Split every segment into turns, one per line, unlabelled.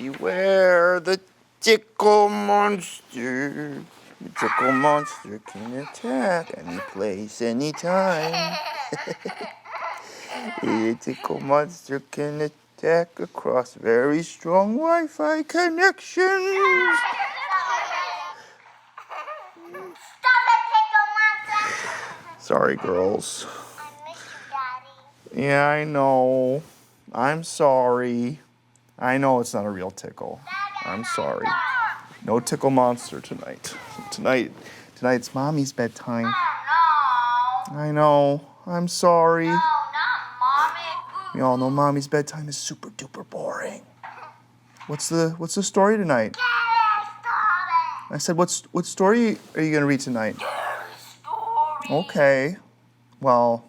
Beware the tickle monster. The tickle monster can attack any place, anytime. The tickle monster can attack across very strong Wi-Fi connections.
Stop it, tickle monster!
Sorry, girls.
I miss you, Daddy.
Yeah, I know. I'm sorry. I know it's not a real tickle. I'm sorry. No tickle monster tonight. Tonight's Mommy's bedtime.
Oh, no.
I know. I'm sorry.
No, not Mommy.
We all know Mommy's bedtime is super duper boring. What's the story tonight? I said, what story are you gonna read tonight?
Story.
Okay. Well,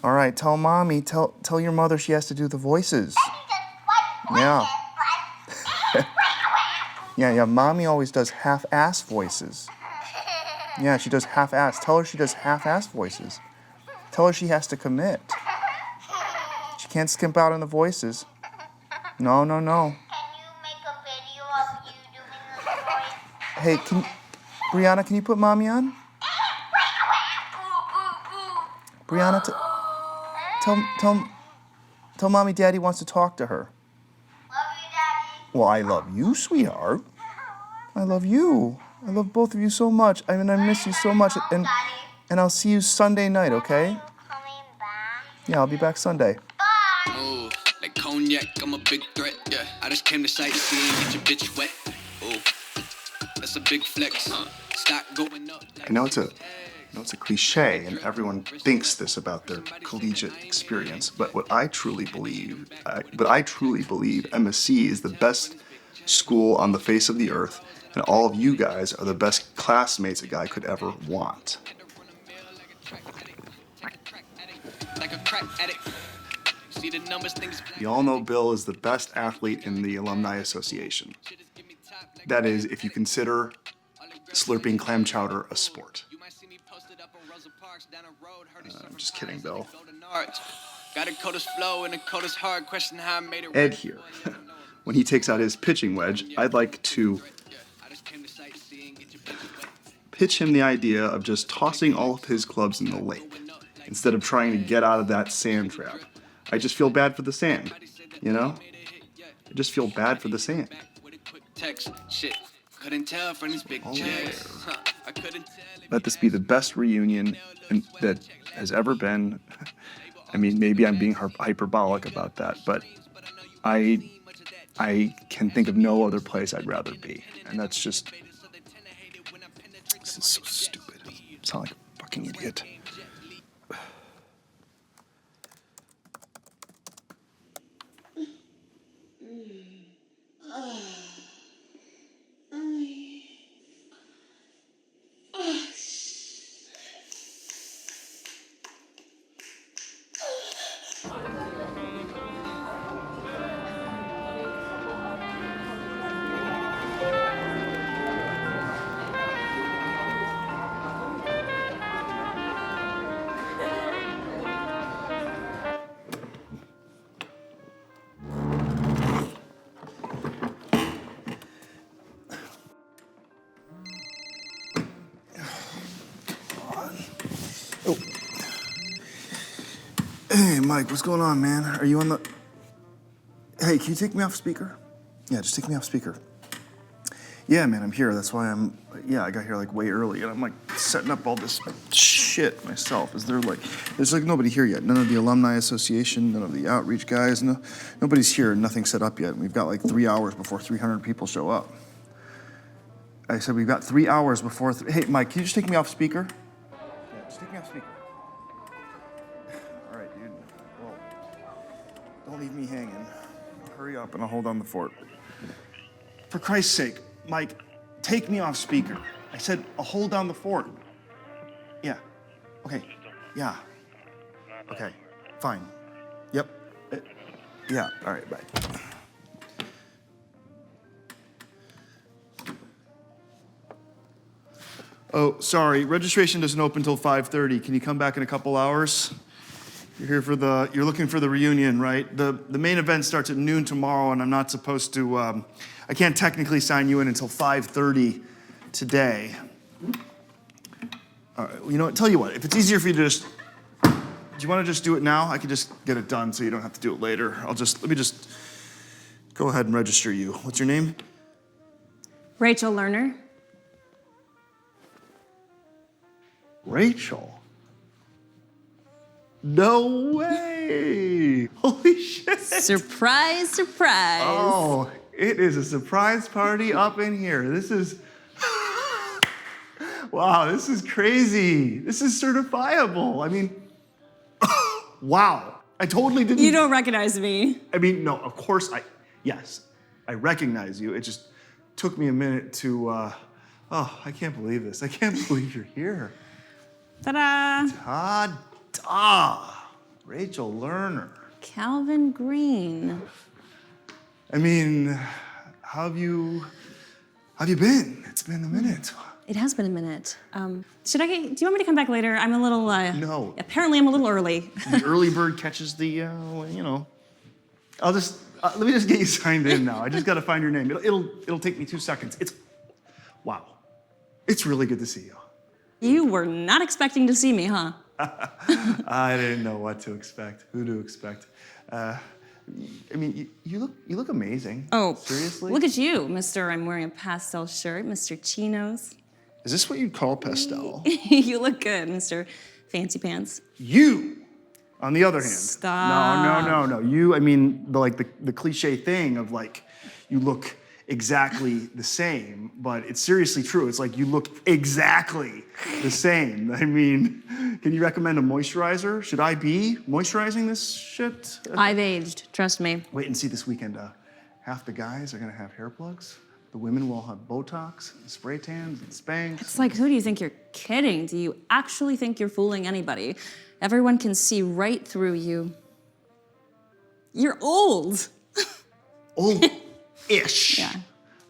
all right. Tell Mommy. Tell your mother she has to do the voices. Yeah. Yeah. Mommy always does half-ass voices. Yeah, she does half-ass. Tell her she does half-ass voices. Tell her she has to commit. She can't skimp out on the voices. No.
Can you make a video of you doing the story?
Hey, Brianna, can you put Mommy on? Brianna, tell Mommy Daddy wants to talk to her.
Love you, Daddy.
Well, I love you, sweetheart. I love you. I love both of you so much. I mean, I miss you so much. And I'll see you Sunday night, okay?
Coming back.
Yeah, I'll be back Sunday.
Bye.
Oh, like cognac, I'm a big threat, yeah. I just came to sightsee and get your bitch wet. Oh, that's a big flex. Stock going up.
I know it's a cliche, and everyone thinks this about their collegiate experience. But what I truly believe MSC is the best school on the face of the earth, and all of you guys are the best classmates a guy could ever want.
Like a crack addict. See the numbers, things.
We all know Bill is the best athlete in the Alumni Association. That is, if you consider slurping clam chowder a sport. I'm just kidding, Bill.
Got a coldest flow and a coldest hard question how I made it.
Ed here. When he takes out his pitching wedge, I'd like to pitch him the idea of just tossing all of his clubs in the lake instead of trying to get out of that sand trap. I just feel bad for the sand, you know? I just feel bad for the sand.
Couldn't tell from these big checks.
Let this be the best reunion that has ever been. I mean, maybe I'm being hyperbolic about that, but I can think of no other place I'd rather be. And that's just... This is so stupid. I sound like a fucking idiot. Oh. Hey, Mike, what's going on, man? Are you on the... Hey, can you take me off speaker? Yeah, just take me off speaker. Yeah, man, I'm here. That's why I got here like way early, and I'm like setting up all this shit myself. There's like nobody here yet. None of the Alumni Association, none of the outreach guys, nobody's here, nothing's set up yet. We've got like 3 hours before 300 people show up. I said we've got 3 hours before, hey, Mike, can you just take me off speaker? Yeah, just take me off speaker. All right, dude. Well, don't leave me hanging. Hurry up and I'll hold on the fort. For Christ's sake, Mike, take me off speaker. I said I'll hold down the fort. Yeah. Okay. Yeah. Okay. Fine. Yep. Yeah. All right. Bye. Oh, sorry. Registration doesn't open till 5:30. Can you come back in a couple hours? You're looking for the reunion, right? The main event starts at noon tomorrow, and I'm not supposed to, I can't technically sign you in until 5:30 today. All right, you know what, tell you what, if it's easier for you to just, do you want to just do it now? I can just get it done so you don't have to do it later. Let me just go ahead and register you. What's your name?
Rachel Lerner.
Rachel? No way! Holy shit!
Surprise, surprise.
Oh, it is a surprise party up in here. This is, wow, this is crazy. This is certifiable. I mean, wow. I totally didn't.
You don't recognize me.
I mean, no, of course yes, I recognize you. It just took me a minute to, oh, I can't believe this. I can't believe you're here.
Ta-da.
Ta-da! Rachel Lerner.
Calvin Green.
I mean, how have you been? It's been a minute.
It has been a minute. Do you want me to come back later? I'm a little,
No.
Apparently I'm a little early.
The early bird catches the, you know. Let me just get you signed in now. I just gotta find your name. It'll take me 2 seconds. Wow. It's really good to see you.
You were not expecting to see me, huh?
I didn't know what to expect, who to expect. I mean, you look amazing.
Oh,
seriously?
Look at you, Mr. I'm wearing a pastel shirt, Mr. Chinos.
Is this what you'd call pastel?
You look good, Mr. Fancy Pants.
You, on the other hand.
Stop.
No. You, I mean, the cliche thing of like, you look exactly the same, but it's seriously true. It's like you look exactly the same. I mean, can you recommend a moisturizer? Should I be moisturizing this shit?
I've aged, trust me.
Wait and see this weekend. Half the guys are gonna have hair plugs. The women will have Botox, and spray tans, and Spanx.
It's like, who do you think you're kidding? Do you actually think you're fooling anybody? Everyone can see right through you. You're old.
Old-ish.
Yeah.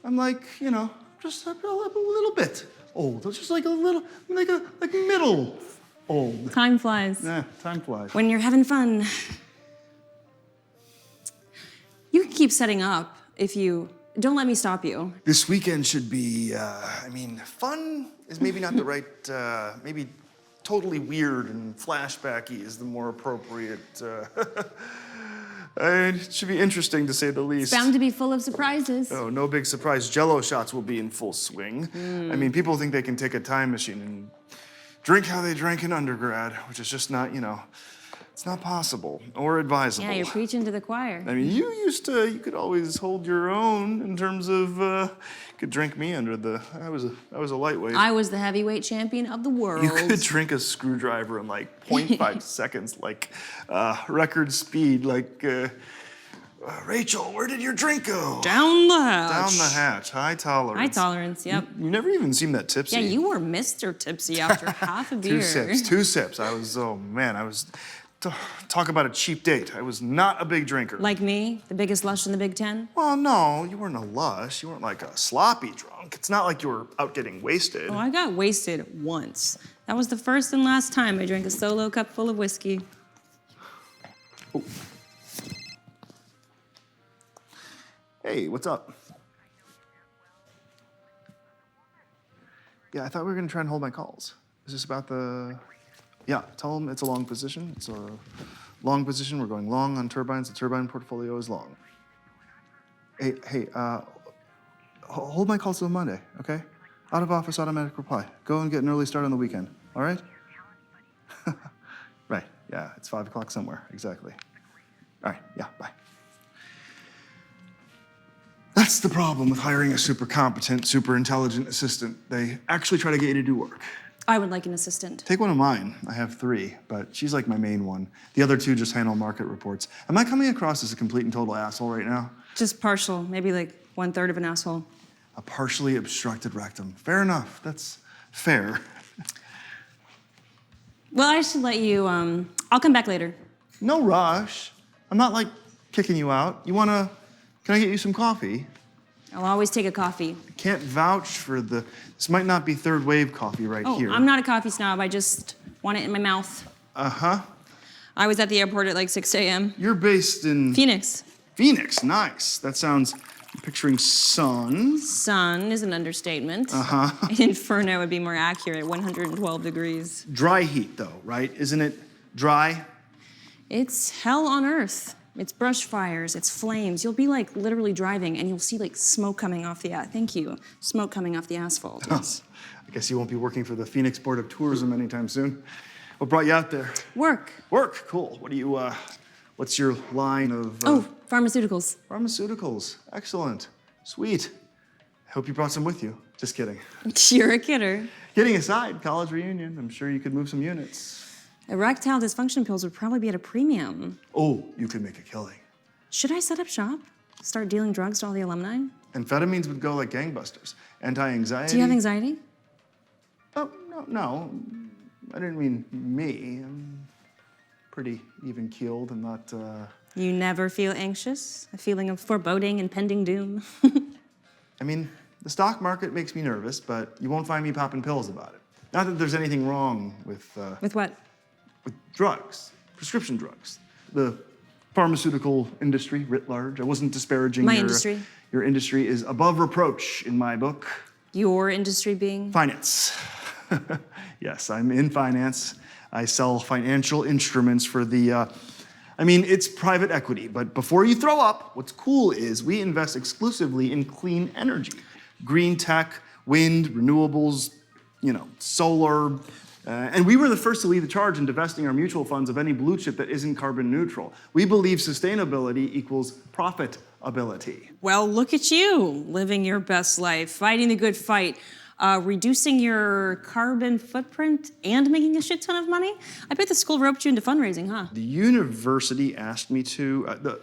I'm like, you know, just a little bit old. Just like a little, like middle old.
Time flies.
Yeah, time flies.
When you're having fun. You can keep setting up if you... Don't let me stop you.
This weekend should be, fun is maybe not the right, maybe totally weird and flashbacky is the more appropriate. It should be interesting to say the least.
It's bound to be full of surprises.
Oh, no big surprise. Jell-O shots will be in full swing. I mean, people think they can take a time machine and drink how they drank in undergrad, which is just not, it's not possible or advisable.
Yeah, you're preaching to the choir.
I mean, you could always hold your own in terms of, you could drink me under the, I was a lightweight.
I was the heavyweight champion of the world.
You could drink a screwdriver in like 0.5 seconds, like record speed, like, Rachel, where did your drink go?
Down the hatch.
Down the hatch, high tolerance.
High tolerance, yep.
You never even seemed that tipsy.
Yeah, you were Mr. Tipsy after half a beer.
2 sips. I was, talk about a cheap date. I was not a big drinker.
Like me, the biggest lush in the Big Ten?
Well, no, you weren't a lush. You weren't like a sloppy drunk. It's not like you were out getting wasted.
Oh, I got wasted once. That was the first and last time I drank a solo cup full of whiskey.
Oh. Hey, what's up? Yeah, I thought we were gonna try and hold my calls. Is this about the... Yeah, tell them it's a long position. It's a long position. We're going long on turbines. The turbine portfolio is long. Hey, hold my calls till Monday, okay? Out of office, automatic reply. Go and get an early start on the weekend, all right? Right, yeah, it's 5 o'clock somewhere, exactly. All right, yeah, bye. That's the problem with hiring a super competent, super intelligent assistant. They actually try to get you to do work.
I would like an assistant.
Take one of mine. I have 3, but she's like my main one. The other 2 just handle market reports. Am I coming across as a complete and total asshole right now?
Just partial, maybe like 1/3 of an asshole.
A partially obstructed rectum. Fair enough. That's fair.
Well, I should let you, I'll come back later.
No rush. I'm not like kicking you out. Can I get you some coffee?
I'll always take a coffee.
I can't vouch for this might not be third wave coffee right here.
I'm not a coffee snob. I just want it in my mouth.
Uh-huh.
I was at the airport at like 6 a.m.
You're based in
Phoenix.
Phoenix. Nice. That sounds. I'm picturing sun.
Sun is an understatement. Inferno would be more accurate, 112 degrees.
Dry heat, though, right? Isn't it dry?
It's hell on earth. It's brush fires, it's flames. You'll be like literally driving and you'll see like smoke coming off the, smoke coming off the asphalt. Yes.
I guess you won't be working for the Phoenix Board of Tourism anytime soon. What brought you out there?
Work.
Work, cool. What do you, what's your line of...
Pharmaceuticals.
Pharmaceuticals, excellent, sweet. I hope you brought some with you. Just kidding.
You're a kidder.
Kidding aside, college reunion, I'm sure you could move some units.
Erectile dysfunction pills would probably be at a premium.
Oh, you could make a killing.
Should I set up shop? Start dealing drugs to all the alumni?
Amphetamines would go like gangbusters. Anti-anxiety.
Do you have anxiety?
Oh, no. I didn't mean me. I'm pretty even-keeled and not,
You never feel anxious? A feeling of foreboding, impending doom?
I mean, the stock market makes me nervous, but you won't find me popping pills about it. Not that there's anything wrong with...
With what?
With drugs, prescription drugs. The pharmaceutical industry writ large. I wasn't disparaging
My
your
industry?
Your industry is above reproach in my book.
Your industry being?
Finance. Yes, I'm in finance. I sell financial instruments for the, it's private equity, but before you throw up, what's cool is we invest exclusively in clean energy. Green tech, wind, renewables, solar. And we were the first to lead the charge in divesting our mutual funds of any blue chip that isn't carbon neutral. We believe sustainability equals profitability.
Well, look at you, living your best life, fighting the good fight, reducing your carbon footprint and making a shit ton of money. I bet the school roped you into fundraising, huh?
The university asked me to,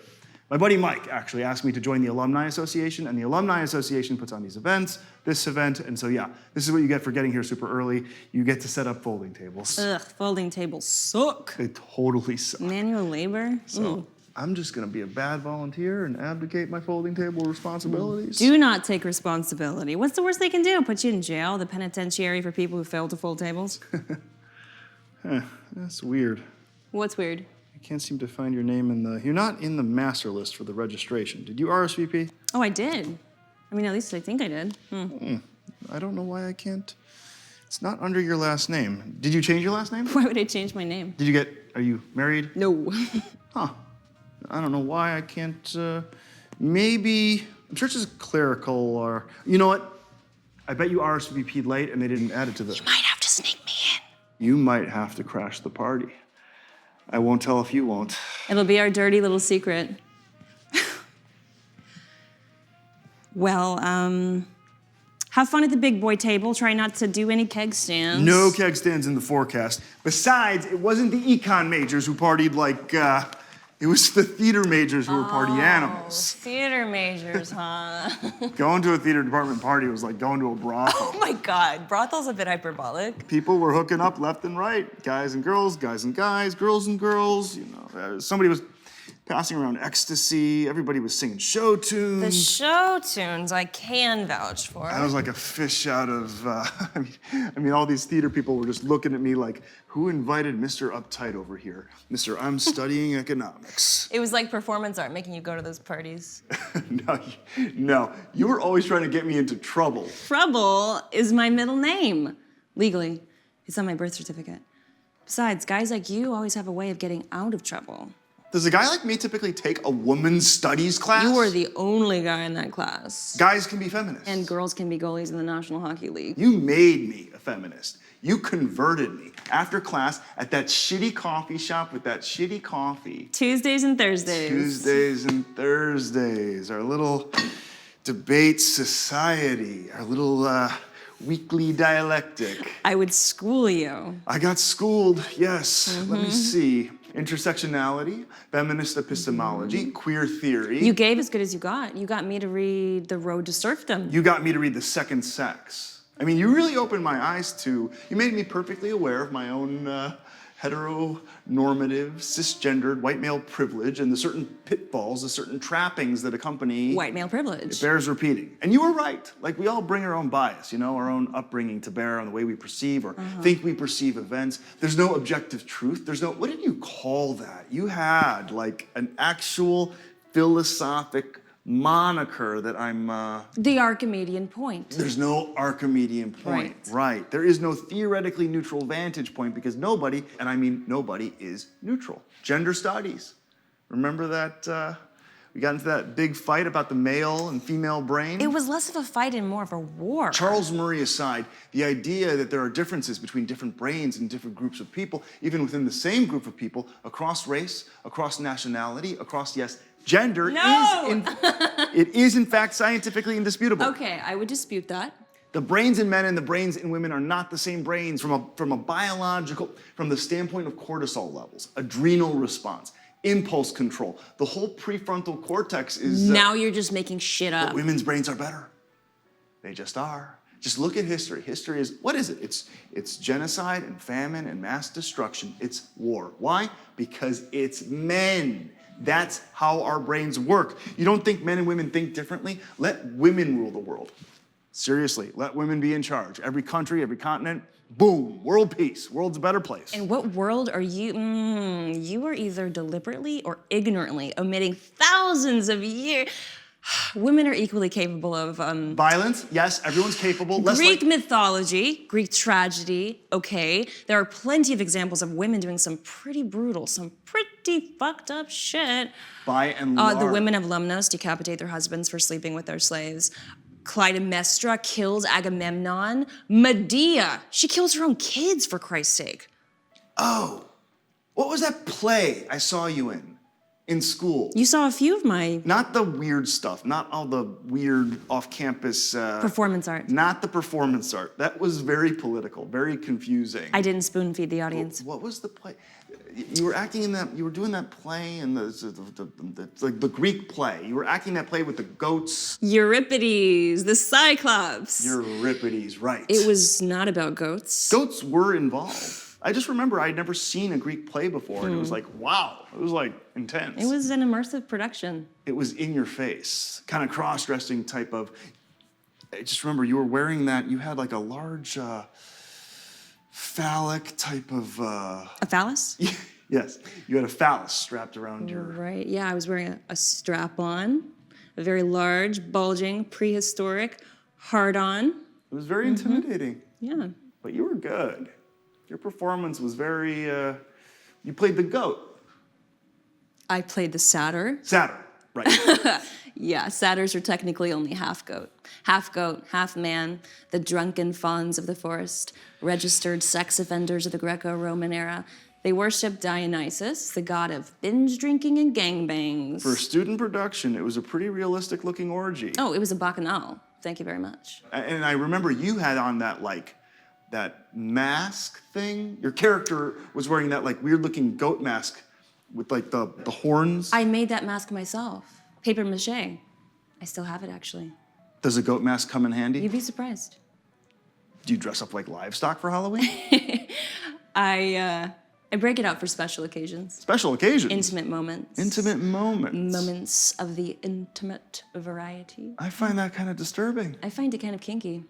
my buddy Mike actually asked me to join the Alumni Association, and the Alumni Association puts on these events, this event, and so yeah, this is what you get for getting here super early. You get to set up folding tables.
Ugh, folding tables suck.
They totally suck.
Manual labor?
So I'm just gonna be a bad volunteer and abdicate my folding table responsibilities.
Do not take responsibility. What's the worst they can do? Put you in jail, the penitentiary for people who fail to fold tables?
That's weird.
What's weird?
I can't seem to find your name you're not in the master list for the registration. Did you RSVP?
Oh, I did. At least I think I did.
I don't know why I can't. It's not under your last name. Did you change your last name?
Why would I change my name?
Are you married?
No.
Huh. I don't know why I can't, maybe, I'm sure it's just clerical or, you know what? I bet you RSVP'd late and they didn't add it to the...
You might have to sneak me in.
You might have to crash the party. I won't tell if you won't.
It'll be our dirty little secret. Well, have fun at the big boy table. Try not to do any keg stands.
No keg stands in the forecast. Besides, it wasn't the econ majors who partied like, it was the theater majors who were party animals.
Theater majors, huh?
Going to a theater department party was like going to a brothel.
Oh my God, brothel's a bit hyperbolic.
People were hooking up left and right. Guys and girls, guys and guys, girls and girls. Somebody was passing around ecstasy. Everybody was singing show tunes.
The show tunes I can vouch for.
I was like a fish out of, all these theater people were just looking at me like, who invited Mr. Uptight over here? Mr. I'm studying economics.
It was like performance art making you go to those parties.
No, you were always trying to get me into trouble.
Trouble is my middle name. Legally, it's on my birth certificate. Besides, guys like you always have a way of getting out of trouble.
Does a guy like me typically take a women's studies class?
You were the only guy in that class.
Guys can be feminists.
And girls can be goalies in the National Hockey League.
You made me a feminist. You converted me after class at that shitty coffee shop with that shitty coffee.
Tuesdays and Thursdays.
Tuesdays and Thursdays. Our little debate society. Our little weekly dialectic.
I would school you.
I got schooled, yes. Let me see. Intersectionality, feminist epistemology, queer theory.
You gave as good as you got. You got me to read The Road to Serfdom.
You got me to read The Second Sex. You really opened my eyes to, you made me perfectly aware of my own heteronormative, cisgendered, white male privilege and the certain pitfalls, the certain trappings that accompany
White male privilege.
It bears repeating. And you were right. Like, we all bring our own bias, you know, our own upbringing to bear on the way we perceive or think we perceive events. There's no objective truth. There's no, what did you call that? You had like an actual philosophic moniker that I'm...
The Archimedean point.
There's no Archimedean point. Right. There is no theoretically neutral vantage point because nobody, and I mean nobody, is neutral. Gender studies. Remember that we got into that big fight about the male and female brain?
It was less of a fight and more of a war.
Charles Murray aside, the idea that there are differences between different brains and different groups of people, even within the same group of people, across race, across nationality, across, yes, gender it is in fact scientifically indisputable.
Okay, I would dispute that.
The brains in men and the brains in women are not the same brains from a biological, from the standpoint of cortisol levels, adrenal response, impulse control. The whole prefrontal cortex is...
Now you're just making shit up.
But women's brains are better. They just are. Just look at history. History is, what is it? It's genocide and famine and mass destruction. It's war. Why? Because it's men. That's how our brains work. You don't think men and women think differently? Let women rule the world. Seriously, let women be in charge. Every country, every continent, boom, world peace. World's a better place.
In what world are you? You are either deliberately or ignorantly omitting thousands of years. Women are equally capable of
violence, yes, everyone's capable.
Greek mythology, Greek tragedy, okay. There are plenty of examples of women doing some pretty brutal, some pretty fucked up shit.
By and large.
The women of Lemnos decapitate their husbands for sleeping with their slaves. Clytemnestra kills Agamemnon. Medea, she kills her own kids for Christ's sake.
Oh, what was that play I saw you in school?
You saw a few of my...
Not the weird stuff, not all the weird off-campus...
performance art.
Not the performance art. That was very political, very confusing.
I didn't spoon feed the audience.
What was the play? You were acting in that, you were doing that play in like the Greek play. You were acting that play with the goats.
Euripides, the Cyclops.
Euripides, right.
It was not about goats.
Goats were involved. I just remember I'd never seen a Greek play before, and it was like, wow, it was like intense.
It was an immersive production.
It was in your face, kind of cross-dressing type of, I just remember you were wearing that, you had like a large phallic type of...
A phallus?
Yes, you had a phallus strapped around your...
Right, yeah, I was wearing a strap-on, a very large, bulging, prehistoric, hard-on.
It was very intimidating.
Yeah.
But you were good. Your performance was very, you played the goat.
I played the satyr.
Satyr, right.
Yeah, satyrs are technically only half goat. Half goat, half man, the drunken fawns of the forest, registered sex offenders of the Greco-Roman era. They worship Dionysus, the god of binge drinking and gangbangs.
For student production, it was a pretty realistic looking orgy.
Oh, it was a bacchanal. Thank you very much.
And I remember you had on that, like, that mask thing. Your character was wearing that, like, weird-looking goat mask with, like, the horns.
I made that mask myself. Paper mache. I still have it, actually.
Does a goat mask come in handy?
You'd be surprised.
Do you dress up like livestock for Halloween?
I break it out for special occasions.
Special occasions?
Intimate moments.
Intimate moments.
Moments of the intimate variety.
I find that kind of disturbing.
I find it kind of kinky.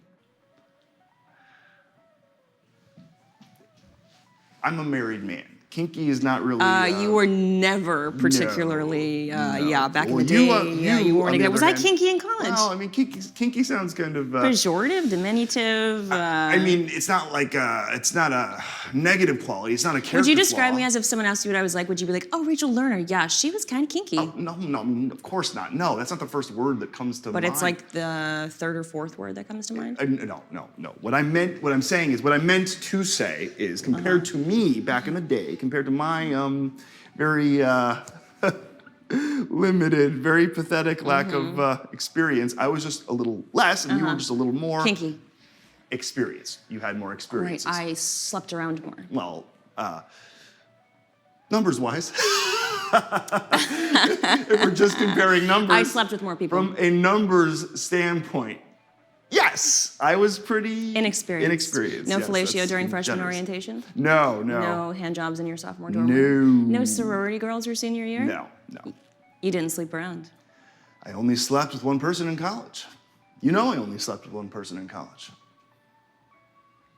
I'm a married man. Kinky is not really...
You were never particularly,
no.
back
Well,
in the day.
you
weren't exactly. Was I kinky in college?
Well, I mean, kinky sounds kind of...
Pejorative, diminutive?
I mean, it's not like, it's not a negative quality. It's not a character
Would you describe
flaw.
me as if someone asked you what I was like? Would you be like, oh, Rachel Lerner, yeah, she was kind of kinky.
Oh, no, of course not. No, that's not the first word that comes to mind.
But it's like the third or fourth word that comes to mind?
No. What I meant to say is, compared to me back in the day, compared to my very limited, very pathetic lack of experience, I was just a little less, and you were just a little more...
Kinky.
Experienced. You had more experiences.
Right, I slept around more.
Well, numbers-wise. If we're just comparing numbers...
I slept with more people.
From a numbers standpoint, Yes, I was pretty
Inexperienced. No
yes,
fellatio
that's
during freshman
generous.
orientation?
No.
No hand jobs in your sophomore dorm?
No.
No sorority girls your senior year?
No.
You didn't sleep around?
I only slept with one person in college. You know I only slept with one person in college.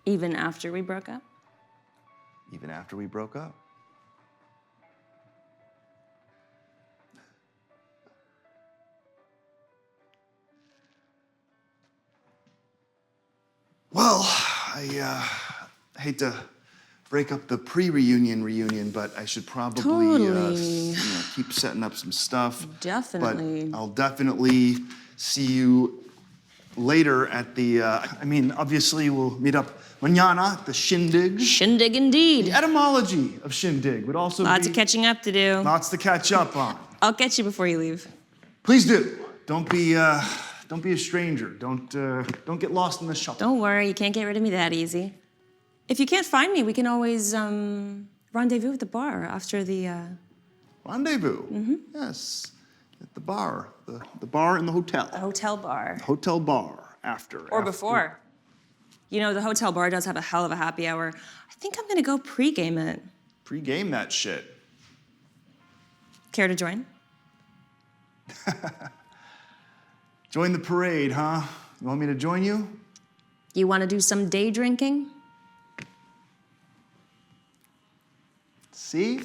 Even after we broke up?
Even after we broke up. Well, I hate to break up the pre-reunion, but I should probably
Totally.
keep setting up some stuff.
Definitely.
But I'll definitely see you later at the, obviously we'll meet up mañana at the shindig.
Shindig indeed.
The etymology of shindig would also
Lots
be...
of catching up to do.
Lots to catch up on.
I'll catch you before you leave.
Please do. Don't be a stranger. Don't get lost in the shuffle.
Don't worry, you can't get rid of me that easy. If you can't find me, we can always rendezvous at the bar after the...
Rendezvous? Mm-hmm. Yes, at the bar. The bar in the hotel.
The hotel bar.
Hotel bar after.
Or before. You know, the hotel bar does have a hell of a happy hour. I think I'm gonna go pregame it.
Pre-game that shit.
Care to join?
Join the parade, huh? You want me to join you?
You wanna do some day drinking?
See?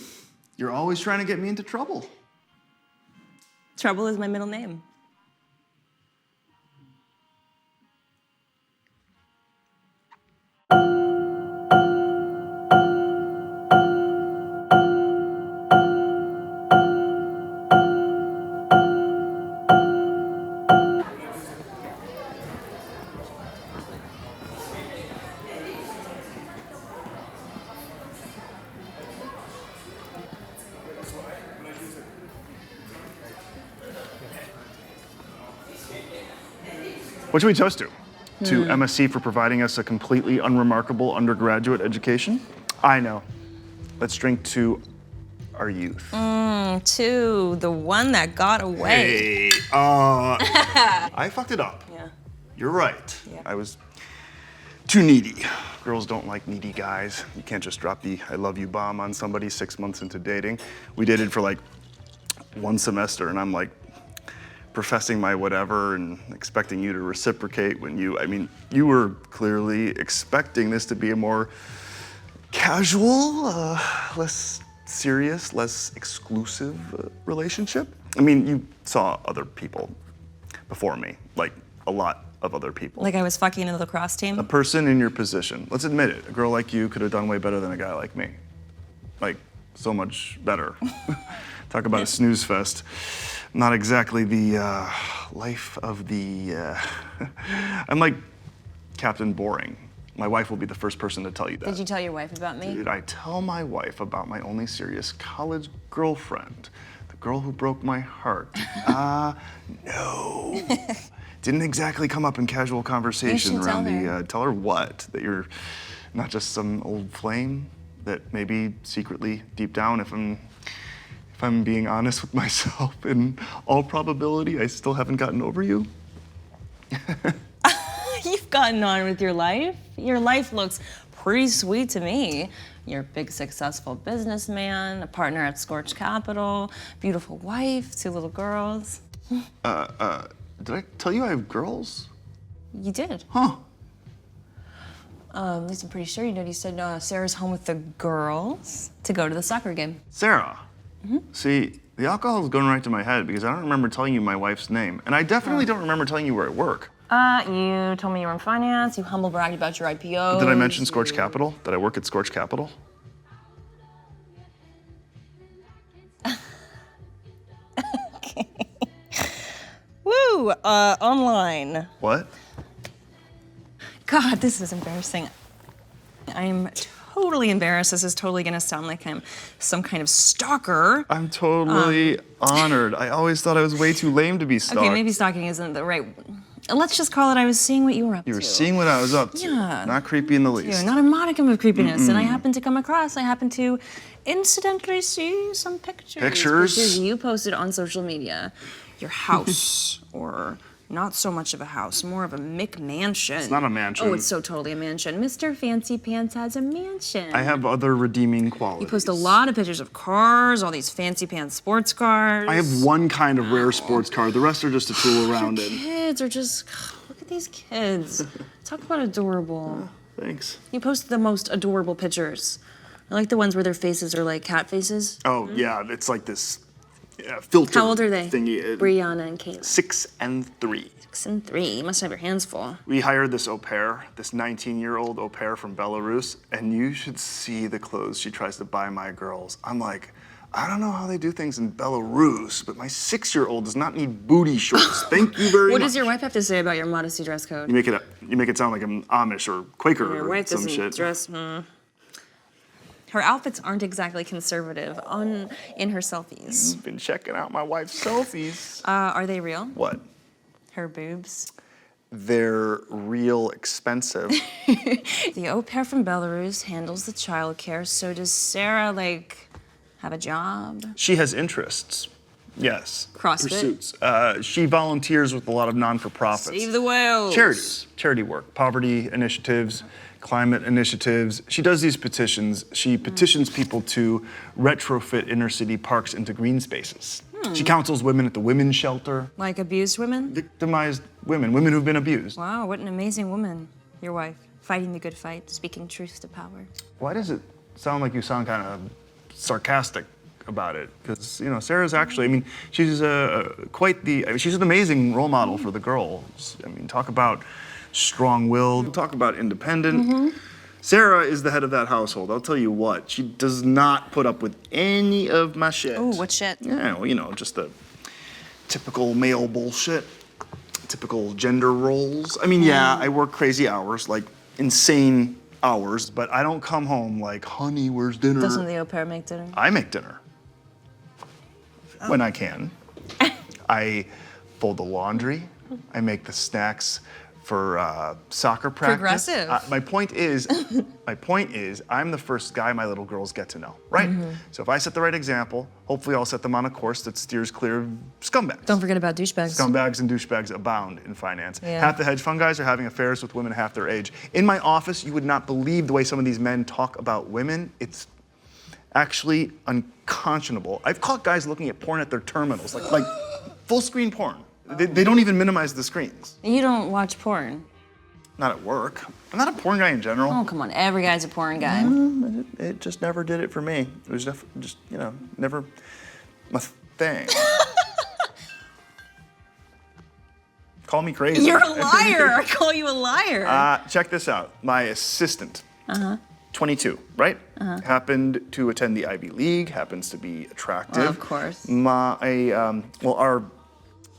You're always trying to get me into trouble.
Trouble is my middle name.
What should we toast to? To MSC for providing us a completely unremarkable undergraduate education? I know. Let's drink to our youth.
To the one that got away.
Hey, I fucked it up.
Yeah.
You're right.
Yeah.
I was too needy. Girls don't like needy guys. You can't just drop the I love you bomb on somebody 6 months into dating. We dated for like one semester and I'm like professing my whatever and expecting you to reciprocate when you were clearly expecting this to be a more casual, less serious, less exclusive relationship. I mean, you saw other people before me, like a lot of other people.
Like I was fucking in the lacrosse team?
A person in your position. Let's admit it, a girl like you could have done way better than a guy like me. Like, so much better. Talk about a snooze fest. Not exactly the life of the... I'm like Captain Boring. My wife will be the first person to tell you that.
Did you tell your wife about me?
Did I tell my wife about my only serious college girlfriend? The girl who broke my heart? No. Didn't exactly come up in casual conversation around the... Tell her what? That you're not just some old flame? That maybe secretly, deep down, if I'm being honest with myself, in all probability, I still haven't gotten over you?
You've gotten on with your life. Your life looks pretty sweet to me. You're a big, successful businessman, a partner at Scorch Capital, beautiful wife, 2 little girls.
Did I tell you I have girls?
You did.
Huh.
At least I'm pretty sure you did. You said Sarah's home with the girls to go to the soccer game.
Sarah. Mm-hmm. See, the alcohol is going right to my head because I don't remember telling you my wife's name. And I definitely don't remember telling you where I work.
You told me you were in finance, you humble bragged about your IPO.
Did I mention Scorch Capital? Did I work at Scorch Capital?
Okay. Woo, online.
What?
God, this is embarrassing. I'm totally embarrassed. This is totally gonna sound like I'm some kind of stalker.
I'm totally honored. I always thought I was way too lame to be stalked.
Okay, maybe stalking isn't the right... Let's just call it I was seeing what you were up to.
You were seeing what I was up to.
Yeah.
Not creepy in the least.
Not a modicum of creepiness. And I happened to incidentally see some pictures.
Pictures?
Pictures you posted on social media. Your house, or
Not so much of a house, more of a McMansion.
It's not a mansion.
Oh, it's so totally a mansion. Mr. Fancy Pants has a mansion.
I have other redeeming qualities.
You post a lot of pictures of cars, all these fancy pants sports cars.
I have one kind of rare sports car. The rest are just a tool around it.
Kids are just, look at these kids. Talk about adorable.
Thanks.
You post the most adorable pictures. I like the ones where their faces are like cat faces.
Oh, yeah, it's like this filter.
How old are they?
Thingy.
Brianna and Kayla.
6 and 3.
6 and 3. You must have your hands full.
We hired this au pair, this 19-year-old au pair from Belarus, and you should see the clothes she tries to buy my girls. I'm like, I don't know how they do things in Belarus, but my 6-year-old does not need booty shorts. Thank you very much.
What does your wife have to say about your modesty dress code?
You make it sound like I'm Amish or Quaker
Your
or
wife
some
doesn't
shit.
dress. Her outfits aren't exactly conservative in her selfies.
You've been checking out my wife's selfies.
Are they real?
What?
Her boobs?
They're real expensive.
The au pair from Belarus handles the childcare, so does Sarah, have a job?
She has interests. Yes.
CrossFit?
Pursuits. She volunteers with a lot of non-for-profits.
Save the whales.
Charities. Charity work. Poverty initiatives. Climate initiatives. She does these petitions. She petitions people to retrofit inner city parks into green spaces. She counsels women at the women's shelter.
Like abused women?
Victimized women who've been abused.
Wow, what an amazing woman. Your wife, fighting the good fight, speaking truth to power.
Why does it sound like you sound kind of sarcastic about it? Because, Sarah's actually, she's she's an amazing role model for the girls. Talk about strong-willed, talk about independent. Sarah is the head of that household. I'll tell you what, she does not put up with any of my shit.
Oh, what shit?
Yeah, well, just the typical male bullshit, typical gender roles. Yeah, I work crazy hours, like insane hours, but I don't come home like, honey, where's dinner?
Doesn't the au pair make dinner?
I make dinner. When I can. I fold the laundry. I make the snacks for soccer practice.
Progressive.
My point is, I'm the first guy my little girls get to know, right? So if I set the right example, hopefully I'll set them on a course that steers clear of scumbags.
Don't forget about douchebags.
Scumbags and douchebags abound in finance.
Yeah.
Half the hedge fund guys are having affairs with women half their age. In my office, you would not believe the way some of these men talk about women. It's actually unconscionable. I've caught guys looking at porn at their terminals, like full screen porn. They don't even minimize the screens.
You don't watch porn?
Not at work. I'm not a porn guy in general.
Oh, come on. Every guy's a porn guy.
It just never did it for me. It was just never my thing. Call me crazy.
You're a liar. I call you a liar.
Check this out. My assistant, 22, right? Happened to attend the Ivy League, happens to be attractive.
Well, of course.
Our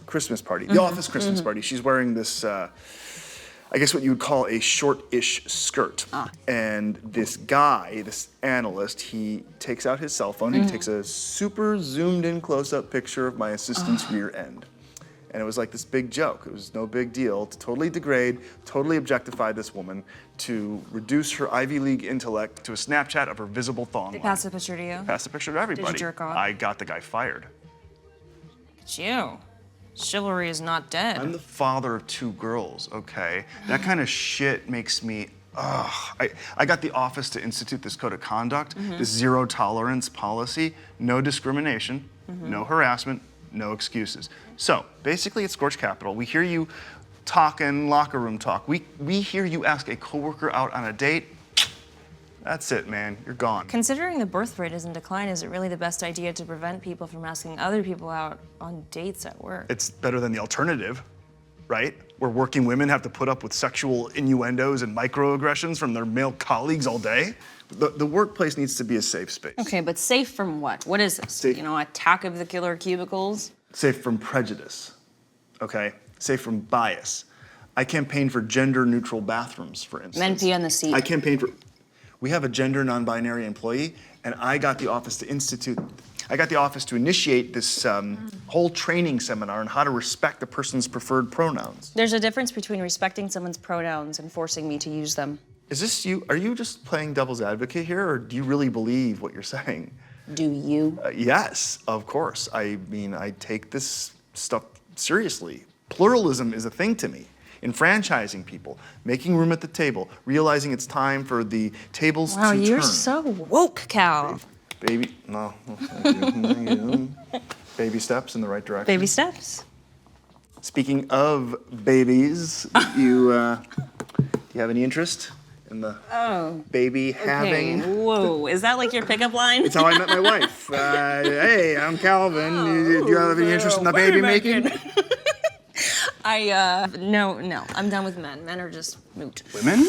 Christmas party, the office Christmas party, she's wearing this, I guess what you would call a short-ish skirt. And this guy, this analyst, he takes out his cell phone, he takes a super zoomed-in close-up picture of my assistant's rear end. And it was like this big joke. It was no big deal to totally degrade, totally objectify this woman, to reduce her Ivy League intellect to a Snapchat of her visible thong line.
Pass the picture to you.
Pass the picture to everybody.
Did you jerk off?
I got the guy fired.
It's you. Chivalry is not dead.
I'm the father of 2 girls, okay? That kind of shit makes me, I got the office to institute this code of conduct, this zero tolerance policy, no discrimination, no harassment, no excuses. So basically it's Scorch Capital. We hear you talking locker room talk. We hear you ask a coworker out on a date. That's it, man. You're gone.
Considering the birth rate is in decline, is it really the best idea to prevent people from asking other people out on dates at work?
It's better than the alternative, right? Where working women have to put up with sexual innuendos and microaggressions from their male colleagues all day. The workplace needs to be a safe space.
Okay, but safe from what? What is this?
Safe.
Attack of the killer cubicles?
Safe from prejudice, okay? Safe from bias. I campaign for gender-neutral bathrooms, for instance.
Men pee on the seat.
I campaign for, we have a gender non-binary employee, and I got the office to initiate this whole training seminar on how to respect a person's preferred pronouns.
There's a difference between respecting someone's pronouns and forcing me to use them.
Is this you? Are you just playing devil's advocate here, or do you really believe what you're saying?
Do you?
Yes, of course. I take this stuff seriously.
Pluralism is a thing to me. Enfranchising people, making room at the table, realizing it's time for the tables
Wow,
to
you're
turn.
so woke, Cal.
Baby, no, thank you. Baby steps in the right direction.
Baby steps.
Speaking of babies, you have any interest in the baby having?
Okay. Whoa, is that like your pickup line?
It's how I met my wife. Hey, I'm Calvin. Do you have any interest in the baby making?
No, I'm done with men. Men are just moot.
Women?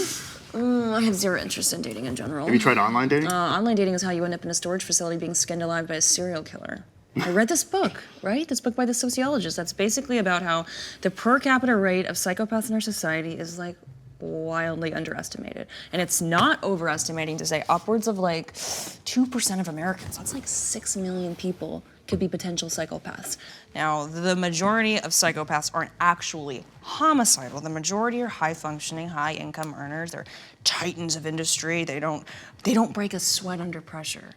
I have zero interest in dating in general.
Have you tried online dating?
Online dating is how you end up in a storage facility being skinned alive by a serial killer. I read this book, right? This book by the sociologist. That's basically about how the per capita rate of psychopaths in our society is like wildly underestimated. And it's not overestimating to say upwards of like 2% of Americans. That's like 6 million people could be potential psychopaths. Now, the majority of psychopaths aren't actually homicidal. The majority are high-functioning, high-income earners. They're titans of industry. They don't break a sweat under pressure.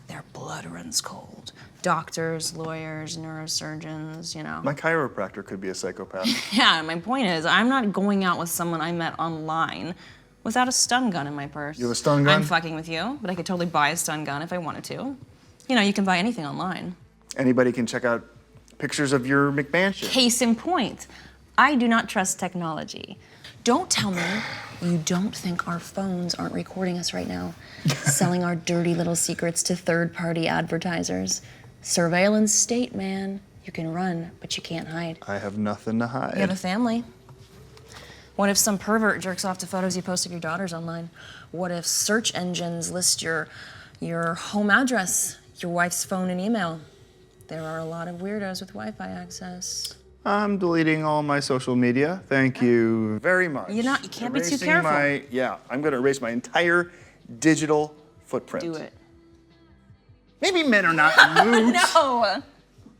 Their blood runs cold. Doctors, lawyers, neurosurgeons, you know.
My chiropractor could be a psychopath.
Yeah, my point is, I'm not going out with someone I met online without a stun gun in my purse.
You have a stun gun?
I'm fucking with you, but I could totally buy a stun gun if I wanted to. You know, you can buy anything online.
Anybody can check out pictures of your McMansion.
Case in point, I do not trust technology. Don't tell me you don't think our phones aren't recording us right now, selling our dirty little secrets to third-party advertisers. Surveillance state, man. You can run, but you can't hide.
I have nothing to hide.
You have a family. What if some pervert jerks off to photos you post of your daughters online? What if search engines list your home address, your wife's phone and email? There are a lot of weirdos with Wi-Fi access.
I'm deleting all my social media. Thank you very much.
You can't be too
Erasing
careful.
I'm gonna erase my entire digital footprint.
Do it.
Maybe men are not moot.
No!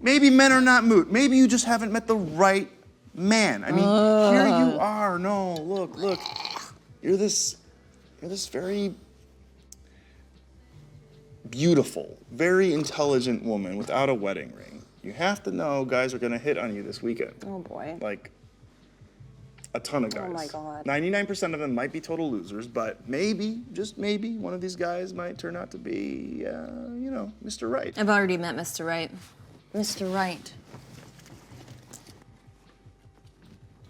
Maybe men are not moot. Maybe you just haven't met the right man. I mean, here you are. No, look. You're this very beautiful, very intelligent woman without a wedding ring. You have to know guys are gonna hit on you this weekend.
Oh boy.
Like, a ton of guys.
Oh my God.
99% of them might be total losers, but maybe, just maybe, one of these guys might turn out to be, Mr. Right.
I've already met Mr. Right. Mr. Right.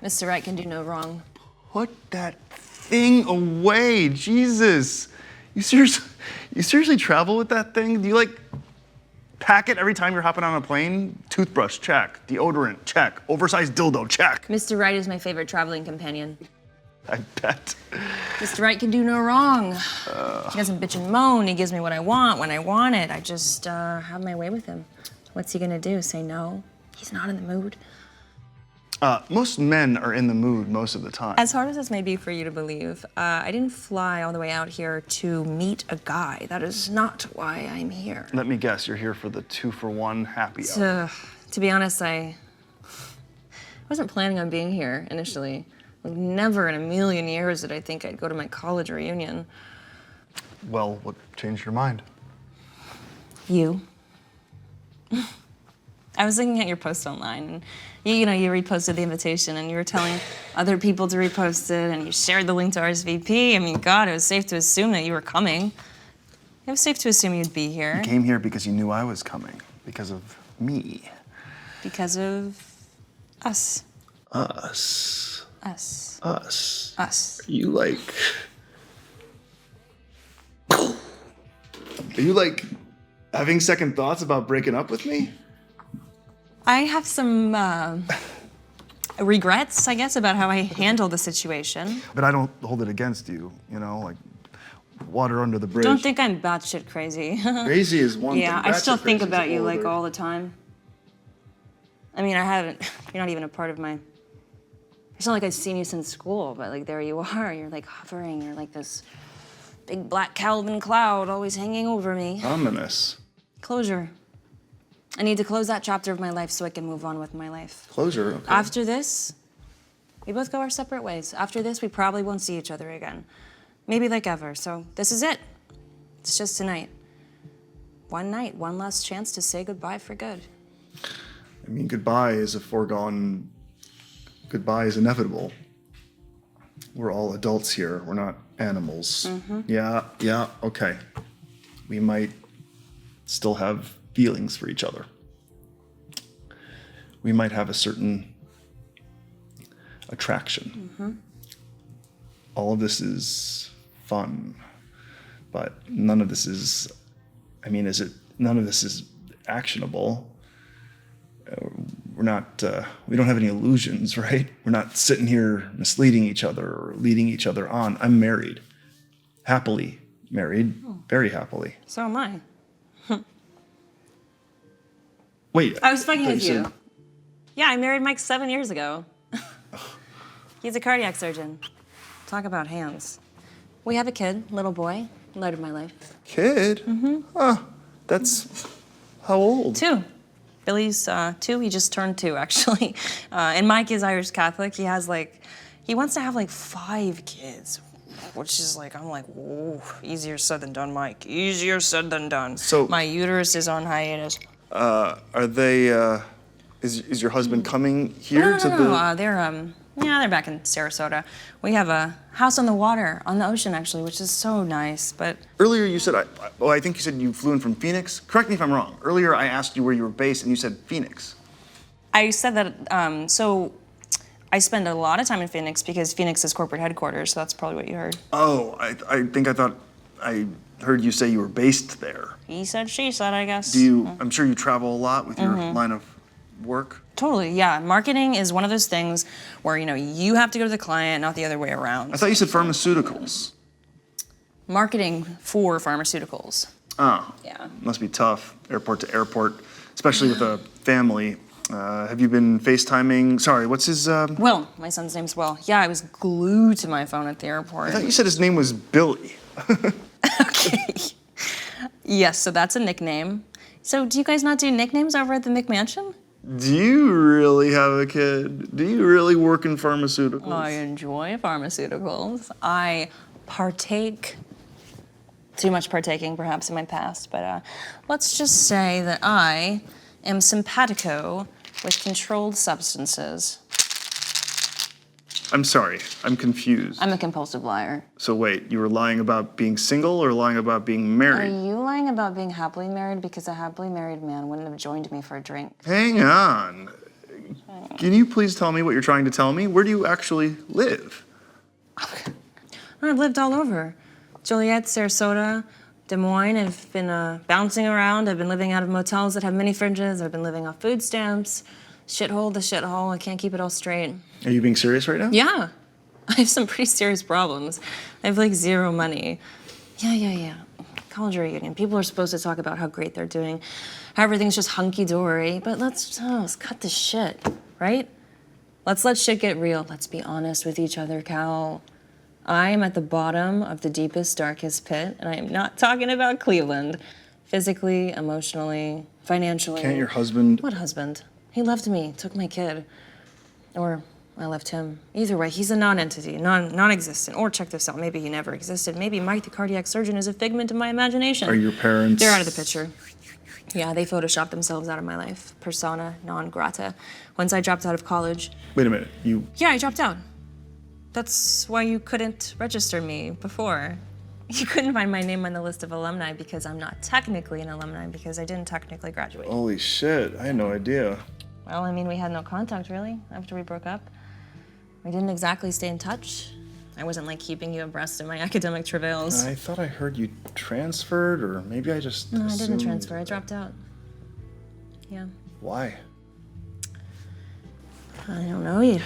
Mr. Right can do no wrong.
Put that thing away, Jesus. You seriously travel with that thing? Do you pack it every time you're hopping on a plane? Toothbrush, check. Deodorant, check. Oversized dildo, check.
Mr. Right is my favorite traveling companion.
I bet.
Mr. Right can do no wrong. He doesn't bitch and moan. He gives me what I want when I want it. I just have my way with him. What's he gonna do? Say no? He's not in the mood.
Most men are in the mood most of the time.
As hard as this may be for you to believe, I didn't fly all the way out here to meet a guy. That is not why I'm here.
Let me guess, you're here for the 2-for-1 happy hour.
To be honest, I wasn't planning on being here initially. Never in a million years did I think I'd go to my college reunion.
Well, what changed your mind?
You. I was looking at your post online, and you reposted the invitation, and you were telling other people to repost it, and you shared the link to RSVP. I mean, God, it was safe to assume that you were coming. It was safe to assume you'd be here.
You came here because you knew I was coming, because of me.
Because of us.
Us.
Us.
Us.
Us.
Are you having second thoughts about breaking up with me?
I have some regrets, I guess, about how I handled the situation.
But I don't hold it against you, water under the bridge.
Don't think I'm batshit crazy.
Crazy is one thing.
Yeah, I still
batshit
think
crazy is
about you
older.
all the time. I mean, you're not even a part of my, it's not like I've seen you since school, but there you are, you're hovering, you're like this big black Calvin cloud always hanging over me.
Ominous.
Closure. I need to close that chapter of my life so I can move on with my life.
Closure, okay.
After this, we both go our separate ways. After this, we probably won't see each other again. Maybe ever, so this is it. It's just tonight. One night, one last chance to say goodbye for good.
I mean, goodbye is a foregone
goodbye is inevitable. We're all adults here. We're not animals. Yeah, okay. We might still have feelings for each other. We might have a certain attraction. All of this is fun, but none of this is, none of this is actionable. We don't have any illusions, right? We're not sitting here misleading each other or leading each other on. I'm married, happily married, very happily.
So am I.
Wait.
I was fucking
thought
with
said-
you. Yeah, I married Mike 7 years ago. He's a cardiac surgeon. Talk about hands. We have a kid, little boy, light of my life.
Kid? Huh. That's how old?
2. Billy's 2. He just turned 2, actually. And Mike is Irish Catholic. He wants to have 5 kids, which is I'm like, whoa, easier said than done, Mike. Easier said than done.
So-
my uterus is on hiatus.
Are they, is your husband coming here to the...
No, they're back in Sarasota. We have a house on the water, on the ocean, actually, which is so nice, but...
Earlier you said, I think you said you flew in from Phoenix. Correct me if I'm wrong. Earlier I asked you where you were based and you said Phoenix.
I said that, so I spend a lot of time in Phoenix because Phoenix is corporate headquarters, so that's probably what you heard.
Oh, I thought I heard you say you were based there.
He said, she said, I guess.
I'm sure you travel a lot with your line of work.
Totally, yeah. Marketing is one of those things where, you have to go to the client, not the other way around.
I thought you said pharmaceuticals.
Marketing for pharmaceuticals.
Oh.
Yeah.
Must be tough, airport to airport, especially with a family. Have you been FaceTiming? Sorry, what's his...
Will, my son's name's Will. Yeah, I was glued to my phone at the airport.
I thought you said his name was Billy.
Okay. Yes, so that's a nickname. So do you guys not do nicknames over at the McMansion?
Do you really have a kid? Do you really work in pharmaceuticals?
I enjoy pharmaceuticals. I partake, too much partaking perhaps in my past, but let's just say that I am simpatico with controlled substances.
I'm sorry, I'm confused.
I'm a compulsive liar.
So wait, you were lying about being single or lying about being
Are
married?
you lying about being happily married? Because a happily married man wouldn't have joined me for a drink.
Hang on. Can you please tell me what you're trying to tell me? Where do you actually live?
I've lived all over. Joliet, Sarasota, Des Moines. I've been bouncing around. I've been living out of motels that have mini fridges. I've been living off food stamps. Shithole to shithole. I can't keep it all straight.
Are you being serious right now?
Yeah. I have some pretty serious problems. I have 0 money. Yeah. College reunion. People are supposed to talk about how great they're doing, how everything's just hunky-dory, but let's cut the shit, right? Let's let shit get real. Let's be honest with each other, Cal. I am at the bottom of the deepest, darkest pit, and I am not talking about Cleveland. Physically, emotionally, financially.
Can't your husband...
What husband? He left me, took my kid. Or I left him. Either way, he's a non-entity, non-existent. Or check this out, maybe he never existed. Maybe Mike the cardiac surgeon is a figment of my imagination.
Are your parents...
They're out of the picture. Yeah, they photoshopped themselves out of my life. Persona non grata. Once I dropped out of college.
Wait a minute, you...
Yeah, I dropped out. That's why you couldn't register me before. You couldn't find my name on the list of alumni because I'm not technically an alumni because I didn't technically graduate.
Holy shit, I had no idea.
Well, I mean, we had no contact, really, after we broke up. We didn't exactly stay in touch. I wasn't, keeping you abreast of my academic travails.
I thought I heard you transferred, or maybe I just
No, I didn't
assumed-
transfer. I dropped out. Yeah.
Why?
I don't know. You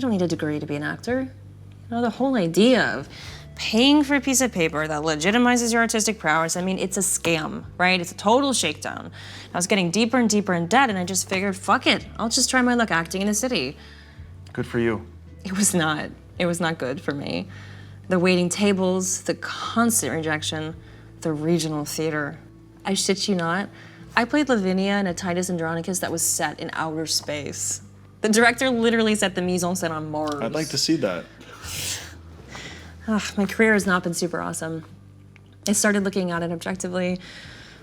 don't need a degree to be an actor. The whole idea of paying for a piece of paper that legitimizes your artistic prowess, it's a scam, right? It's a total shakedown. I was getting deeper and deeper in debt, and I just figured, fuck it. I'll just try my luck acting in a city.
Good for you.
It was not good for me. The waiting tables, the constant rejection, the regional theater. I shit you not. I played Lavinia in a Titus Andronicus that was set in outer space. The director literally set the mise en scène on Mars.
I'd like to see that.
My career has not been super awesome. I started looking at it objectively.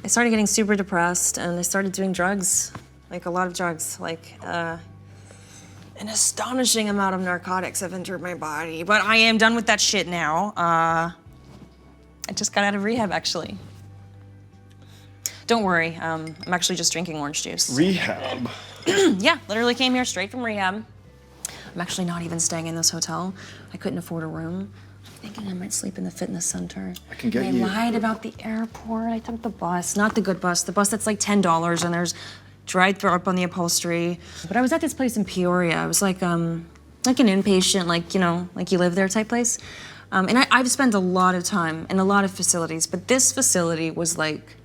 I started getting super depressed, and I started doing drugs, a lot of drugs, An astonishing amount of narcotics have entered my body, but I am done with that shit now. I just got out of rehab, actually. Don't worry, I'm actually just drinking orange juice.
Rehab?
Yeah, literally came here straight from rehab. I'm actually not even staying in this hotel. I couldn't afford a room. I'm thinking I might sleep in the fitness center.
I can get
and
you.
I lied about the airport. I took the bus, not the good bus, the bus that's like $10 and there's dried throw up on the upholstery. But I was at this place in Peoria. It was like an inpatient, like you live there type place. And I've spent a lot of time in a lot of facilities, but this facility was like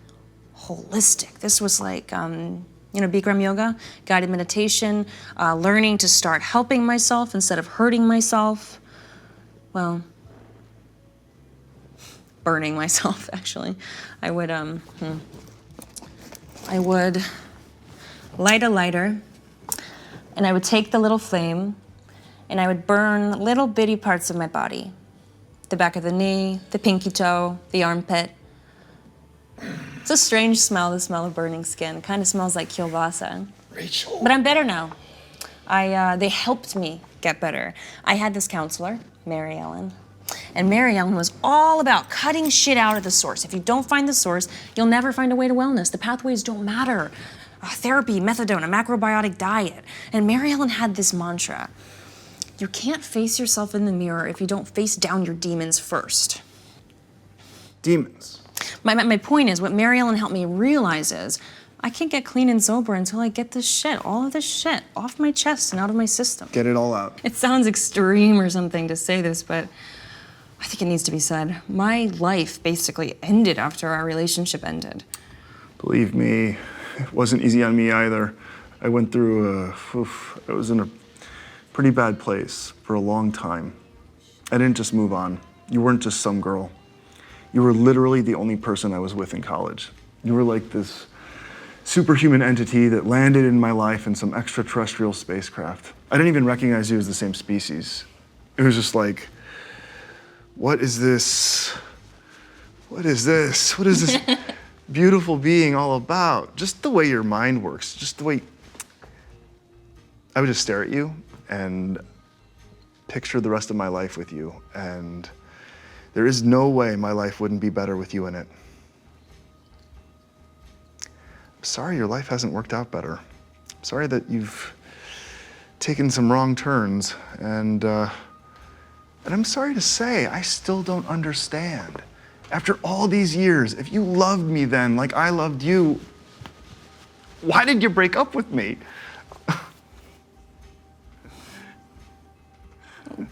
holistic. This was like, Bikram yoga, guided meditation, learning to start helping myself instead of hurting myself. Well, burning myself, actually. I would light a lighter, and I would take the little flame, and I would burn little bitty parts of my body. The back of the knee, the pinky toe, the armpit. It's a strange smell, the smell of burning skin. It kind of smells like kielbasa.
Rachel.
But I'm better now. They helped me get better. I had this counselor, Mary Ellen, and Mary Ellen was all about cutting shit out at the source. If you don't find the source, you'll never find a way to wellness. The pathways don't matter. Therapy, methadone, a macrobiotic diet. And Mary Ellen had this mantra: you can't face yourself in the mirror if you don't face down your demons first.
Demons?
My point is, what Mary Ellen helped me realize is, I can't get clean and sober until I get this shit, all of this shit, off my chest and out of my system.
Get it all out.
It sounds extreme or something to say this, but I think it needs to be said. My life basically ended after our relationship ended.
Believe me, it wasn't easy on me either. I went through I was in a pretty bad place for a long time. I didn't just move on. You weren't just some girl. You were literally the only person I was with in college. You were like this superhuman entity that landed in my life in some extraterrestrial spacecraft. I didn't even recognize you as the same species. It was just like, what is this? What is this? What is this beautiful being all about? Just the way your mind works, just the way... I would just stare at you and picture the rest of my life with you, and there is no way my life wouldn't be better with you in it. I'm sorry your life hasn't worked out better. I'm sorry that you've taken some wrong turns, and I'm sorry to say, I still don't understand. After all these years, if you loved me then like I loved you, why did you break up with me?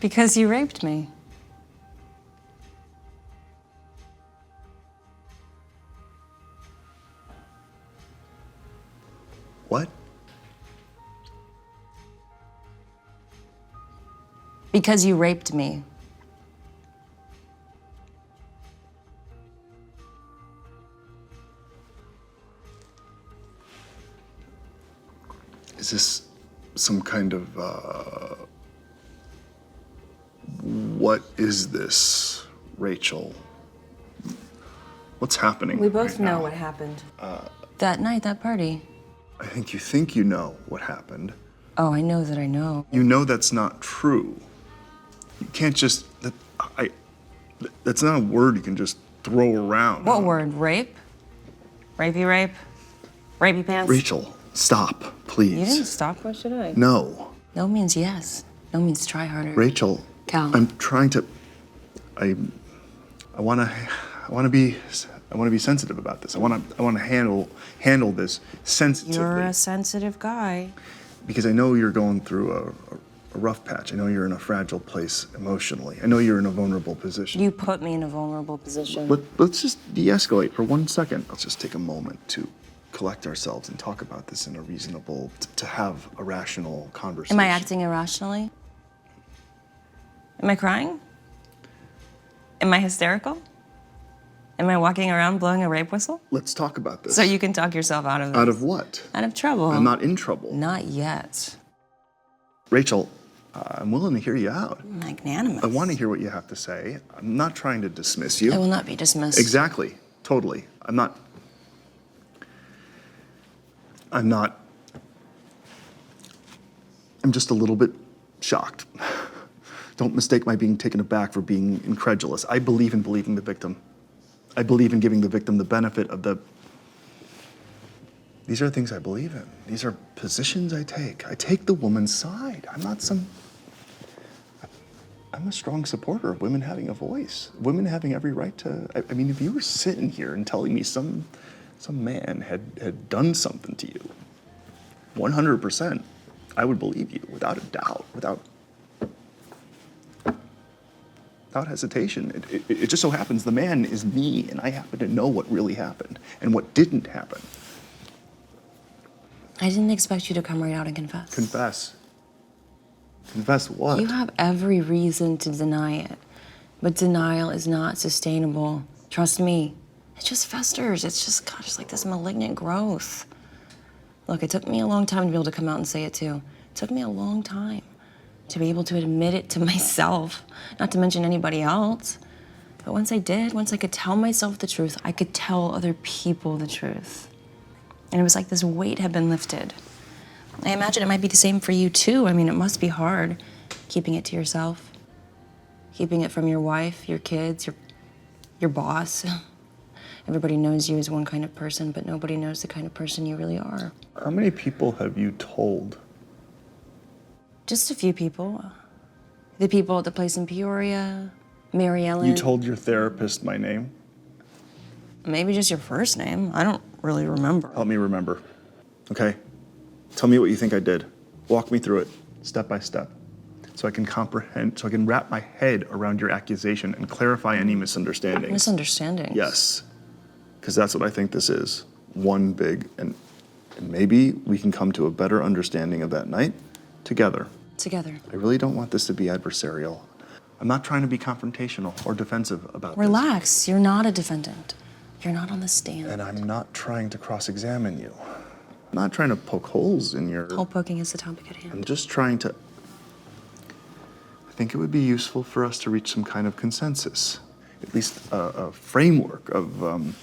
Because you raped me.
What?
Because you raped me.
Is this some kind of, what is this, Rachel? What's happening?
We both
right
know
now?
what happened. That night, that party.
I think you know what happened.
Oh, I know that I know.
You know that's not true. You can't just, that's not a word you can just throw around.
What word? Rape? Rapey rape? Rapey pants?
Rachel, stop, please.
You didn't stop, why should I?
No.
No means yes. No means try harder.
Rachel,
Cal.
I'm trying to, I want to be sensitive about this. I want to handle this sensitively.
You're a sensitive guy.
Because I know you're going through a rough patch. I know you're in a fragile place emotionally. I know you're in a vulnerable position.
You put me in a vulnerable position.
Let's just de-escalate for 1 second. Let's just take a moment to collect ourselves and talk about this in a reasonable, to have a rational conversation.
Am I acting irrationally? Am I crying? Am I hysterical? Am I walking around blowing a rape whistle?
Let's talk about this.
So you can talk yourself out of this.
Out of what?
Out of trouble.
I'm not in trouble.
Not yet.
Rachel, I'm willing to hear you out.
Magnanimous.
I want to hear what you have to say. I'm not trying to dismiss you.
I will not be dismissed.
Exactly. Totally. I'm not. I'm I'm just a little bit shocked. Don't mistake my being taken aback for being incredulous. I believe in believing the victim. I believe in giving the victim the benefit of the... These are things I believe in. These are positions I take. I take the woman's side. I'm a strong supporter of women having a voice, women having every right to... I mean, if you were sitting here and telling me some man had done something to you, 100%, I would believe you without a doubt, without hesitation. It just so happens the man is me, and I happen to know what really happened and what didn't happen.
I didn't expect you to come right out and confess.
Confess. Confess what?
You have every reason to deny it, but denial is not sustainable. Trust me. It just festers. It's just, God, just like this malignant growth. Look, it took me a long time to be able to come out and say it too. It took me a long time to be able to admit it to myself, not to mention anybody else. But once I did, once I could tell myself the truth, I could tell other people the truth. And it was like this weight had been lifted. I imagine it might be the same for you too. I mean, it must be hard keeping it to yourself, keeping it from your wife, your kids, your boss. Everybody knows you as one kind of person, but nobody knows the kind of person you really are.
How many people have you told?
Just a few people. The people at the place in Peoria, Mary Ellen.
You told your therapist my name?
Maybe just your first name. I don't really remember.
Help me remember, okay? Tell me what you think I did. Walk me through it, step by step, so I can comprehend, so I can wrap my head around your accusation and clarify any misunderstandings.
Misunderstandings?
Yes, because that's what I think this is. One big, and maybe we can come to a better understanding of that night together.
Together.
I really don't want this to be adversarial. I'm not trying to be confrontational or defensive about this.
Relax, you're not a defendant. You're not on the stand.
And I'm not trying to cross-examine you. I'm not trying to poke holes in your...
Hole poking is the topic at hand.
I'm just trying to... I think it would be useful for us to reach some kind of consensus, at least a framework of,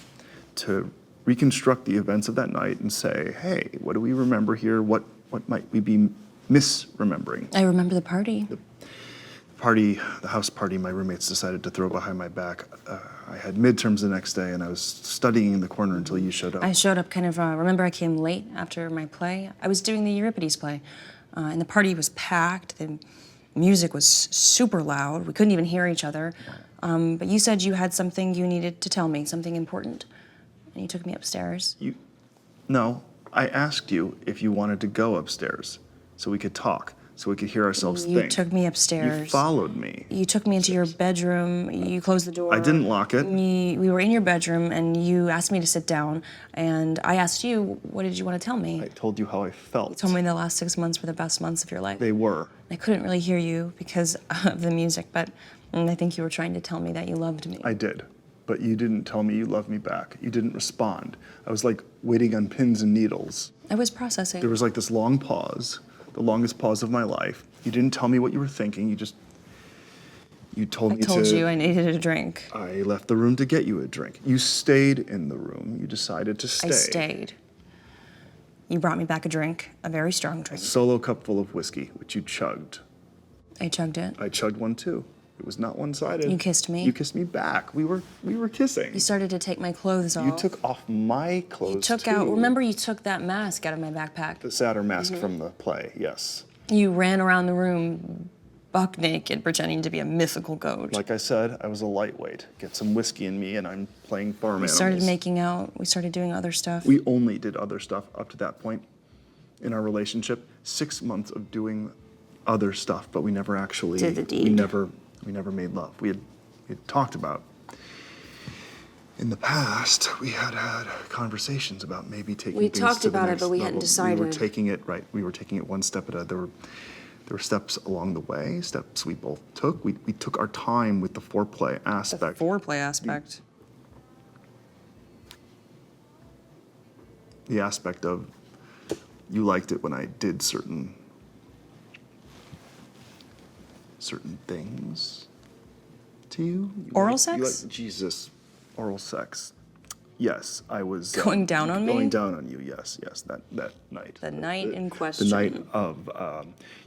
to reconstruct the events of that night and say, hey, what do we remember here? What might we be misremembering?
I remember the party.
The house party my roommates decided to throw behind my back. I had midterms the next day, and I was studying in the corner until you showed up.
I showed up kind of, remember I came late after my play? I was doing the Euripides play, and the party was packed. The music was super loud. We couldn't even hear each other. But you said you had something you needed to tell me, something important, and you took me upstairs.
No, I asked you if you wanted to go upstairs so we could talk, so we could hear ourselves think.
You took me upstairs.
You followed me.
You took me into your bedroom. You closed the door.
I didn't lock it.
We were in your bedroom, and you asked me to sit down, and I asked you, what did you want to tell me?
I told you how I felt.
You told me the last 6 months were the best months of your life.
They were.
I couldn't really hear you because of the music, but I think you were trying to tell me that you loved me.
I did, but you didn't tell me you loved me back. You didn't respond. I was like waiting on pins and needles.
I was processing.
There was like this long pause, the longest pause of my life. You didn't tell me what you were thinking. You told me to...
I told you I needed a drink.
I left the room to get you a drink. You stayed in the room. You decided to stay.
I stayed. You brought me back a drink, a very strong drink.
A solo cup full of whiskey, which you chugged.
I chugged it.
I chugged one too. It was not one-sided.
You kissed me.
You kissed me back. We were kissing.
You started to take my clothes off.
You took off my clothes
You took
too.
out, remember you took that mask out of my backpack?
The Saturn mask from the play, yes.
You ran around the room buck naked, pretending to be a mythical goat.
Like I said, I was a lightweight. Get some whiskey in me and I'm playing farm animals.
We started making out. We started doing other stuff.
We only did other stuff up to that point in our relationship. 6 months of doing other stuff, but we never actually...
Did the deed.
We never made love. We had talked about... In the past, we had conversations about maybe taking things to the next level.
We talked about it, but we hadn't decided.
We were taking it, right, we were taking it one step at a... There were steps along the way, steps we both took. We took our time with the foreplay aspect.
The foreplay aspect.
The aspect of you liked it when I did certain things to you.
Oral sex?
Jesus, oral sex. Yes, I was
Going down on me?
Going down on you. Yes, that night.
The night in question.
The night of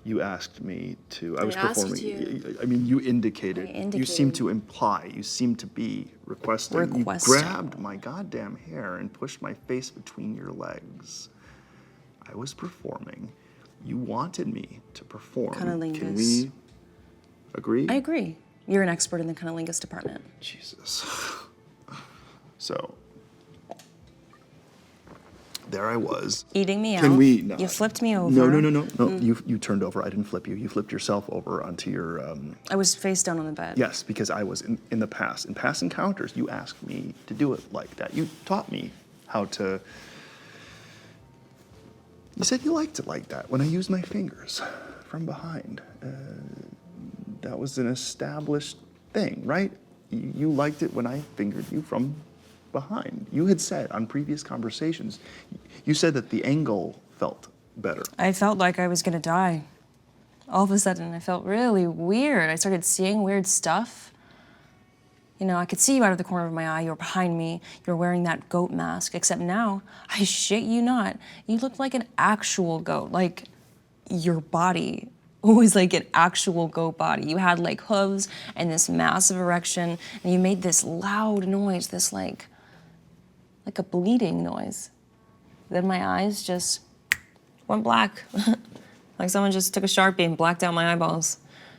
you asked me to. I was
asked
performing.
you.
I mean, you indicated.
I
You seemed
indicated.
to imply. You seemed to be requesting.
Requesting.
You grabbed my goddamn hair and pushed my face between your legs. I was performing. You wanted me to perform. Can
Cunnilingus.
we agree?
I agree. You're an expert in the cunnilingus department.
Jesus. So, there I was.
Eating me out.
Can we? No.
You flipped me over.
No. You turned over. I didn't flip you. You flipped yourself over onto your.
I was face down on the bed.
Yes, because I was in the past. In past encounters, you asked me to do it like that. You taught me how to. You said you liked it like that when I used my fingers from behind. That was an established thing, right? You liked it when I fingered you from behind. You had said on previous conversations, you said that the angle felt better.
I felt like I was gonna die. All of a sudden, I felt really weird. I started seeing weird stuff. You know, I could see you out of the corner of my eye. You were behind me. You were wearing that goat mask. Except now, I shit you not, you looked like an actual goat. Like, your body was like an actual goat body. You had like hooves and this massive erection, and you made this loud noise, this like a bleeding noise. Then my eyes just went black. Like someone just took a Sharpie and blacked out my eyeballs.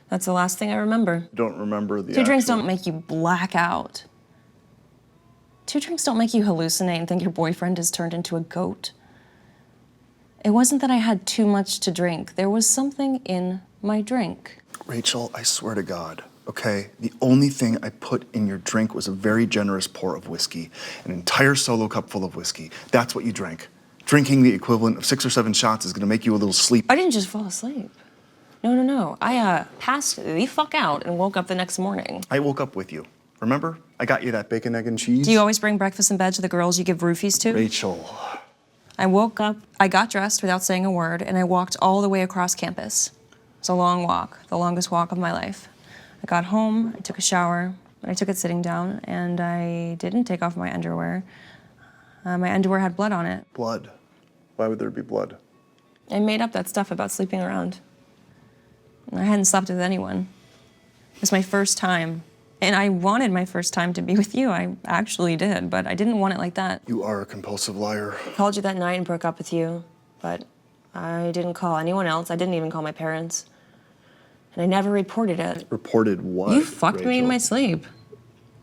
That's the last thing I remember.
Don't remember the
2 drinks
actual-
don't make you black out. 2 drinks don't make you hallucinate and think your boyfriend has turned into a goat. It wasn't that I had too much to drink. There was something in my drink.
Rachel, I swear to God, okay? The only thing I put in your drink was a very generous pour of whiskey, an entire solo cup full of whiskey. That's what you drank. Drinking the equivalent of 6 or 7 shots is gonna make you a little sleepy.
I didn't just fall asleep. No. I passed the fuck out and woke up the next morning.
I woke up with you. Remember? I got you that bacon, egg, and cheese.
Do you always bring breakfast in bed to the girls you give roofies to?
Rachel.
I woke up, I got dressed without saying a word, and I walked all the way across campus. It was a long walk, the longest walk of my life. I got home, I took a shower, I took it sitting down, and I didn't take off my underwear. My underwear had blood on it.
Blood. Why would there be blood?
I made up that stuff about sleeping around. I hadn't slept with anyone. It was my first time. And I wanted my first time to be with you. I actually did, but I didn't want it like that.
You are a compulsive liar.
I called you that night and broke up with you, but I didn't call anyone else. I didn't even call my parents. And I never reported it.
Reported what?
You fucked me in
Rachel?
my sleep.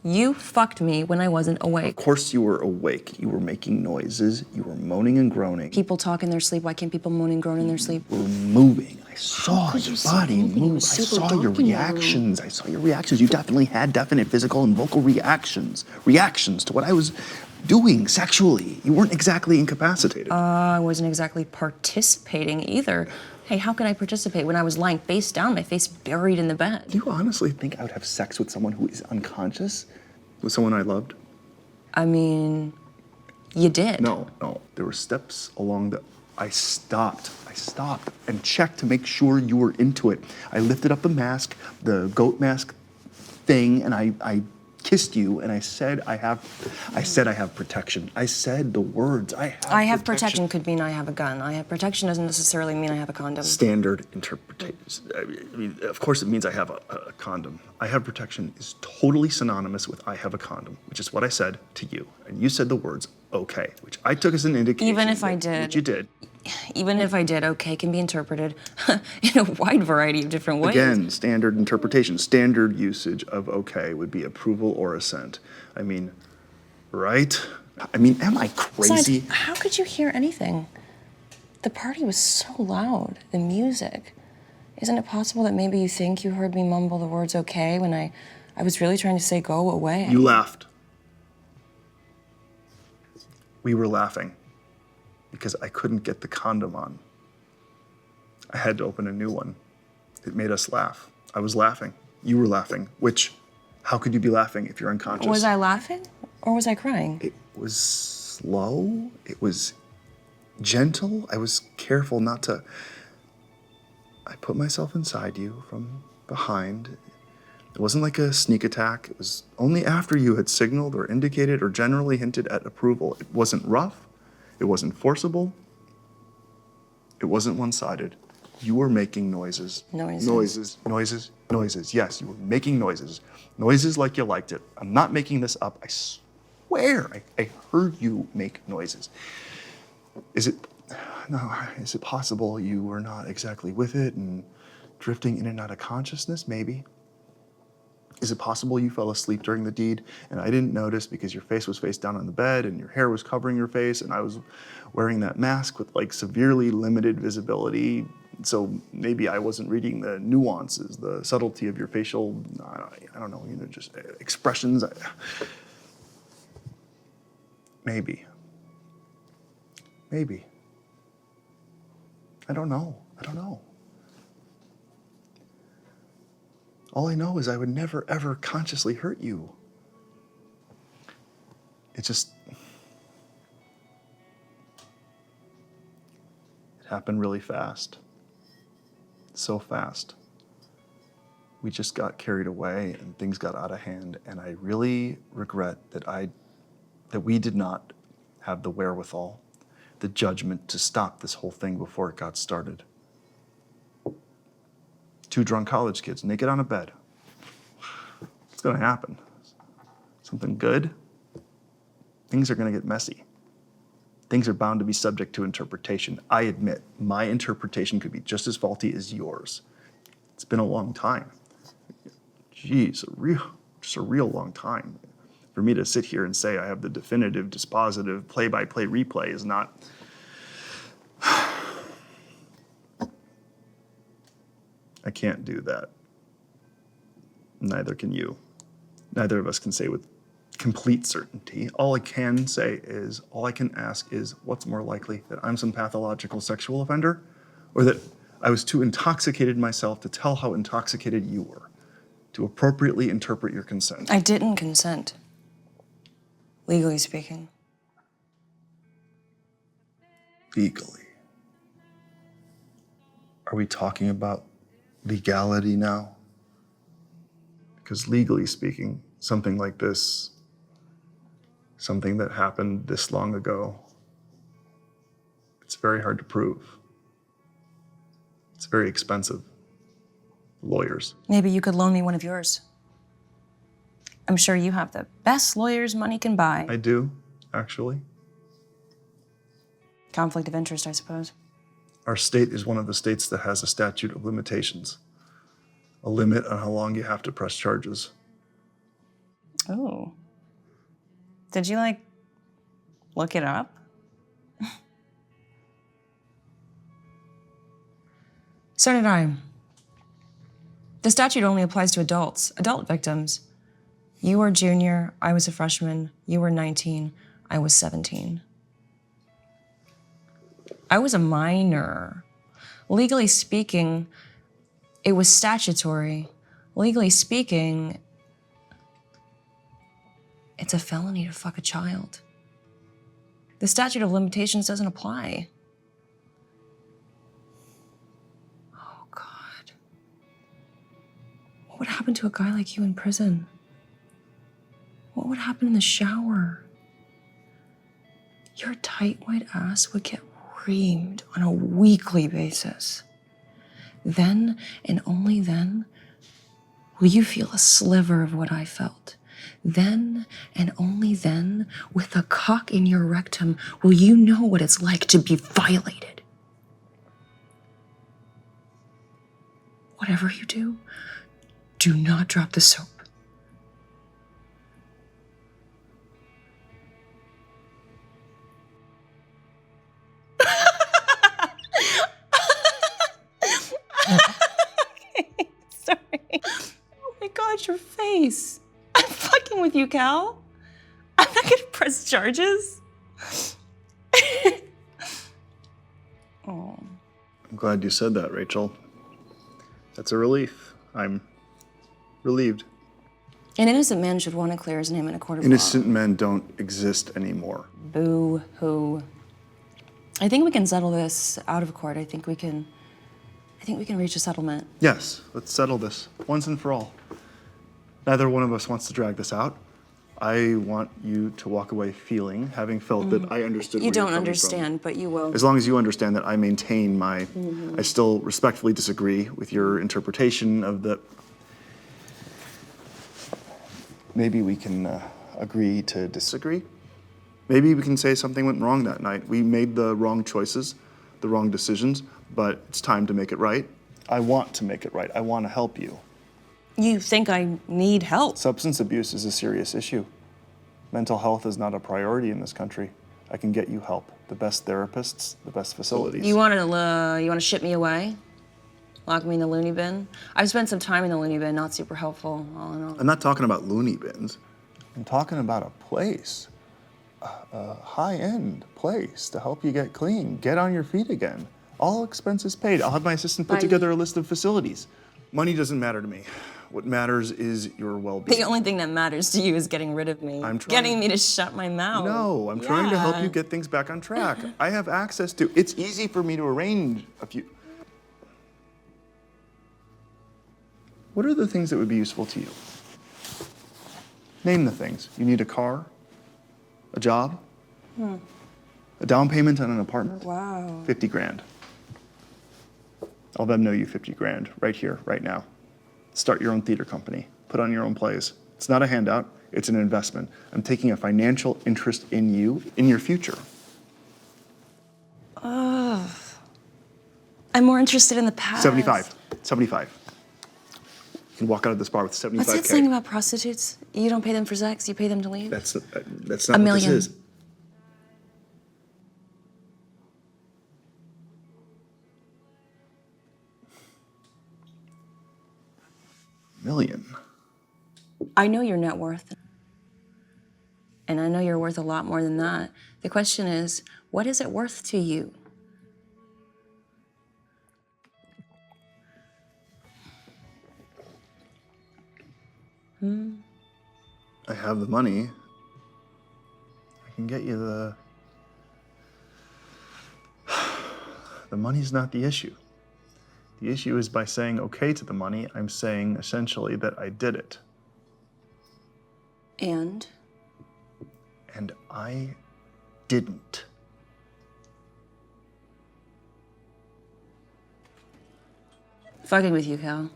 You fucked me when I wasn't awake.
Of course you were awake. You were making noises. You were moaning and groaning.
People talk in their sleep. Why can't people moan and groan in their sleep?
You were moving. I saw
could
your
you see
body
moving? It
move. I
was super
saw
dark
your
in your room.
reactions. I saw your reactions. You definitely had definite physical and vocal reactions. Reactions to what I was doing sexually. You weren't exactly incapacitated.
I wasn't exactly participating either. Hey, how could I participate when I was lying face down, my face buried in the bed?
Do you honestly think I would have sex with someone who is unconscious? With someone I loved?
I mean, you did.
No. There were steps along the... I stopped and checked to make sure you were into it. I lifted up the mask, the goat mask thing, and I kissed you, and I said I have protection. I said the words, I have
protection could mean I have a gun. I have protection doesn't necessarily mean I have a condom.
Standard interpretation. I mean, of course it means I have a condom. I have protection is totally synonymous with I have a condom, which is what I said to you. And you said the words, okay, which I took as an indication.
Even if I did.
Which you did.
Even if I did, okay can be interpreted in a wide variety of different ways.
Again, standard interpretation. Standard usage of okay would be approval or assent. I mean, right? I mean, am I crazy?
Besides, how could you hear anything? The party was so loud, the music. Isn't it possible that maybe you think you heard me mumble the words okay when I was really trying to say go away?
You laughed. We were laughing because I couldn't get the condom on. I had to open a new one. It made us laugh. I was laughing. You were laughing, which, how could you be laughing if you're unconscious?
Was I laughing or was I crying?
It was slow. It was gentle. I was careful not to... I put myself inside you from behind.
It wasn't like a sneak attack. It was only after you had signaled or indicated or generally hinted at approval. It wasn't rough. It wasn't forcible. It wasn't one-sided. You were making noises. Noises. Yes, you were making noises. Noises like you liked it. I'm not making this up. I swear I heard you make noises. Is it possible you were not exactly with it and drifting in and out of consciousness? Maybe. Is it possible you fell asleep during the deed and I didn't notice because your face was face down on the bed and your hair was covering your face and I was wearing that mask with like severely limited visibility? So maybe I wasn't reading the nuances, the subtlety of your facial, I don't know, just expressions. Maybe. I don't know. All I know is I would never, ever consciously hurt you. It happened really fast. So fast. We just got carried away and things got out of hand, and I really regret that we did not have the wherewithal, the judgment to stop this whole thing before it got started. 2 drunk college kids, naked on a bed. What's gonna happen? Something good? Things are gonna get messy. Things are bound to be subject to interpretation. I admit, my interpretation could be just as faulty as yours. It's been a long time. Geez, just a real long time. For me to sit here and say I have the definitive, dispositive, play-by-play replay is not... I can't do that. Neither can you. Neither of us can say with complete certainty. All I can ask is, what's more likely, that I'm some pathological sexual offender, or that I was too intoxicated myself to tell how intoxicated you were, to appropriately interpret your consent?
I didn't consent, legally speaking.
Legally. Are we talking about legality now? Because legally speaking, something like this, something that happened this long ago, it's very hard to prove. It's very expensive. Lawyers.
Maybe you could loan me one of yours. I'm sure you have the best lawyers money can buy.
I do, actually.
Conflict of interest, I suppose.
Our state is one of the states that has a statute of limitations, a limit on how long you have to press charges.
Oh. Did you, look it up? So did I. The statute only applies to adults, adult victims. You were junior, I was a freshman. You were 19, I was 17. I was a minor. Legally speaking, it was statutory. Legally speaking, it's a felony to fuck a child. The statute of limitations doesn't apply. Oh, God. What would happen to a guy like you in prison? What would happen in the shower? Your tight white ass would get reamed on a weekly basis. Then, and only then, will you feel a sliver of what I felt. Then, and only then, with a cock in your rectum, will you know what it's like to be violated. Whatever you do not drop the soap. Okay, sorry. Oh my God, your face. I'm fucking with you, Cal. I'm not gonna press charges. Oh.
I'm glad you said that, Rachel. That's a relief. I'm relieved.
An innocent man should want to clear his name in a court of law.
Innocent men don't exist anymore.
Boo-hoo. I think we can settle this out of court. I think we can reach a settlement.
Yes, let's settle this once and for all.
Neither one of us wants to drag this out. I want you to walk away feeling, having felt that I understood
You
where you're
don't
coming
understand, but you will.
from. As long as you understand that I maintain my, I still respectfully disagree with your interpretation of the. Maybe we can agree to disagree. Maybe we can say something went wrong that night. We made the wrong choices, the wrong decisions, but it's time to make it right. I want to make it right. I want to help you.
You think I need help?
Substance abuse is a serious issue. Mental health is not a priority in this country. I can get you help. The best therapists, the best facilities.
You want to ship me away? Lock me in the loony bin? I've spent some time in the loony bin, not super helpful, all in all.
I'm not talking about loony bins. I'm talking about a place, a high-end place to help you get clean, get on your feet again. All expenses paid. I'll have my assistant put together a list of facilities. Money doesn't matter to me. What matters is your well-being.
The only thing that matters to you is getting rid of me.
I'm trying.
Getting me to shut my mouth.
No, I'm trying to help you get things back on track. I have access to, it's easy for me to arrange a few. What are the things that would be useful to you? Name the things. You need a car, a job, a down payment on an apartment.
Wow.
50 grand. I'll have them know you 50 grand right here, right now. Start your own theater company. Put on your own plays. It's not a handout, it's an investment. I'm taking a financial interest in you, in your future.
I'm more interested in the past.
75. 75. You can walk out of this bar with 75K.
What's that saying about prostitutes? You don't pay them for sex, you pay them to leave?
That's not
A
what
million.
this is. Million.
I know your net worth. And I know you're worth a lot more than that. The question is, what is it worth to you?
I have the money. I can get you the... The money's not the issue. The issue is by saying okay to the money, I'm saying essentially that I did it.
And?
And I didn't.
Fucking with you, Cal.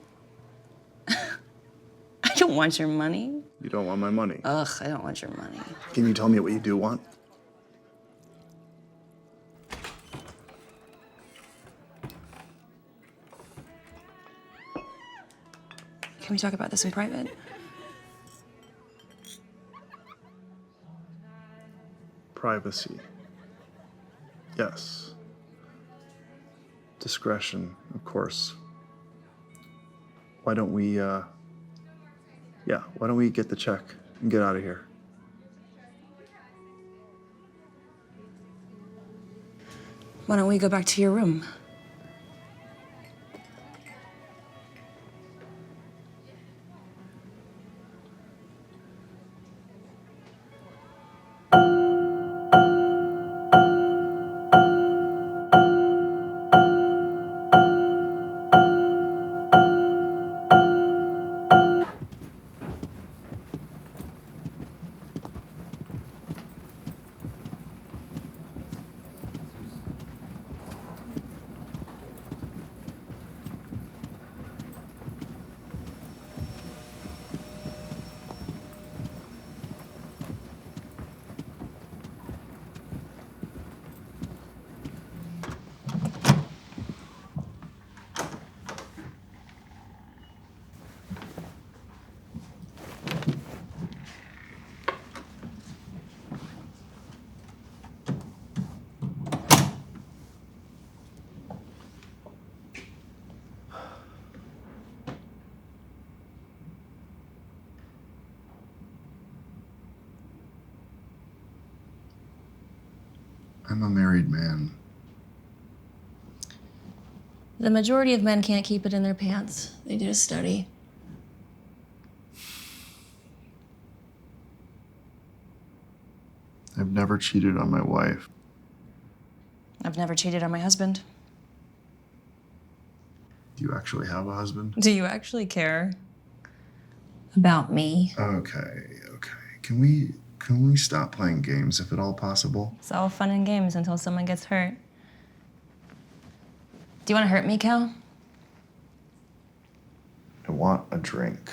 I don't want your money.
You don't want my money.
Ugh, I don't want your money.
Can you tell me what you do want?
Can we talk about this in private?
Privacy. Yes. Discretion, of course. Why don't we, why don't we get the check and get out of here?
Why don't we go back to your room?
I'm a married man.
The majority of men can't keep it in their pants. They did a study.
I've never cheated on my wife.
I've never cheated on my husband.
Do you actually have a husband?
Do you actually care? About me.
Okay. Can we stop playing games if at all possible?
It's all fun and games until someone gets hurt. Do you want to hurt me, Cal?
I want a drink.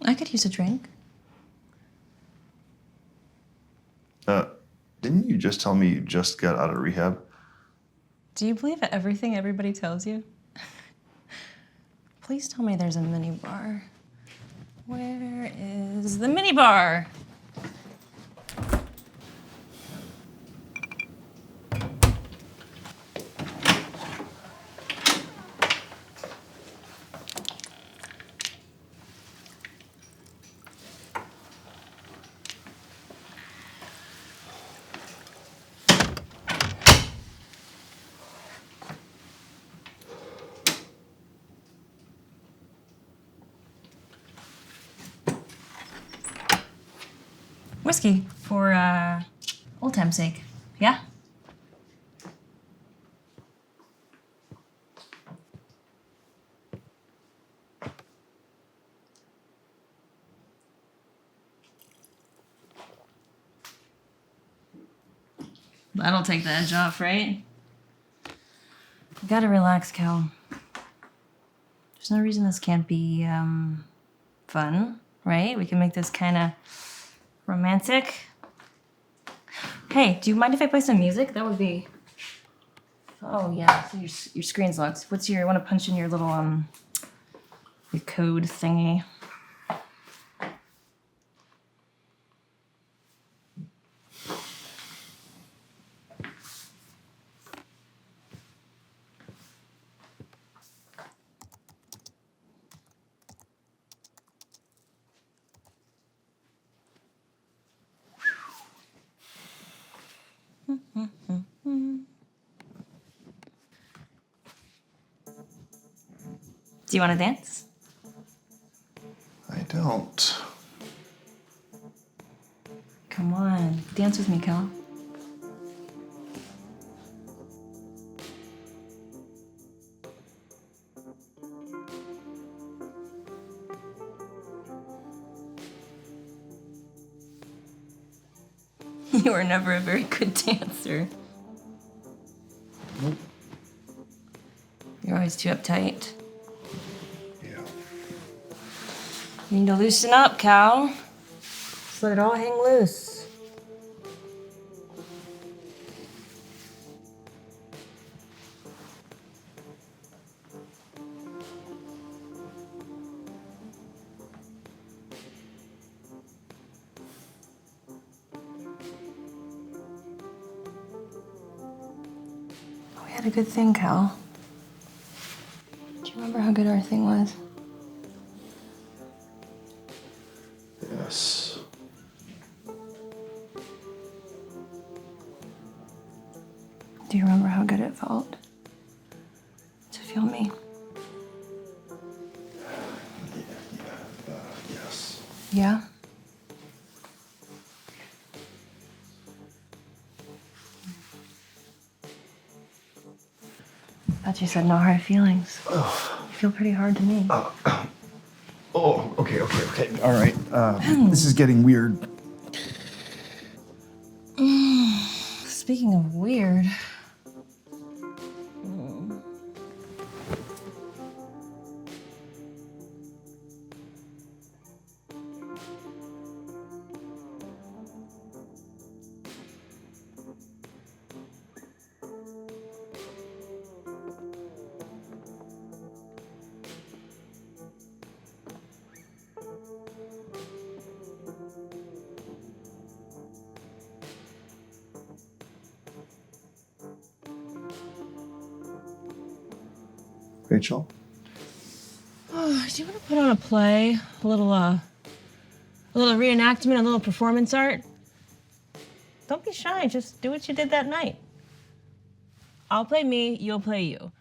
I could use a drink.
Didn't you just tell me you just got out of rehab?
Do you believe everything everybody tells you? Please tell me there's a mini bar. Where is the mini bar? Whiskey for old time's sake. Yeah? That'll take the edge off, right? You gotta relax, Cal. There's no reason this can't be fun, right? We can make this kind of romantic. Hey, do you mind if I play some music? That would be. Oh yeah, so your screen's locked. What's your? I want to punch in your little your code thingy. Do you want to dance?
I don't.
Come on, dance with me, Cal. You were never a very good dancer.
Nope.
You're always too uptight.
Yeah.
You need to loosen up, Cal. Just let it all hang loose. We had a good thing, Cal. Do you remember how good our thing was?
Yes.
Do you remember how good it felt to feel me?
Yes.
Yeah? Thought you said no hard feelings. You feel pretty hard to me.
Oh, okay. All right. This is getting weird.
Speaking of weird.
Rachel?
Oh, do you want to put on a play? A little reenactment, a little performance art? Don't be shy, just do what you did that night. I'll play me, you'll play you.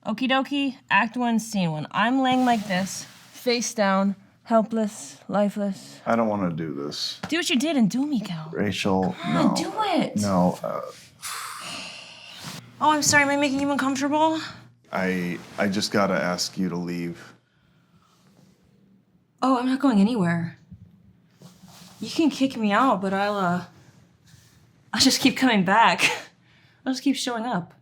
Okie dokie, act 1, scene 1. I'm laying like this, face down, helpless, lifeless.
I don't want to do this.
Do what you did and do me, Cal.
Rachel,
Come
no.
on, do it.
No,
Oh, I'm sorry, am I making you uncomfortable?
I just gotta ask you to leave.
Oh, I'm not going anywhere. You can kick me out, but I'll just keep coming back. I'll just keep showing up.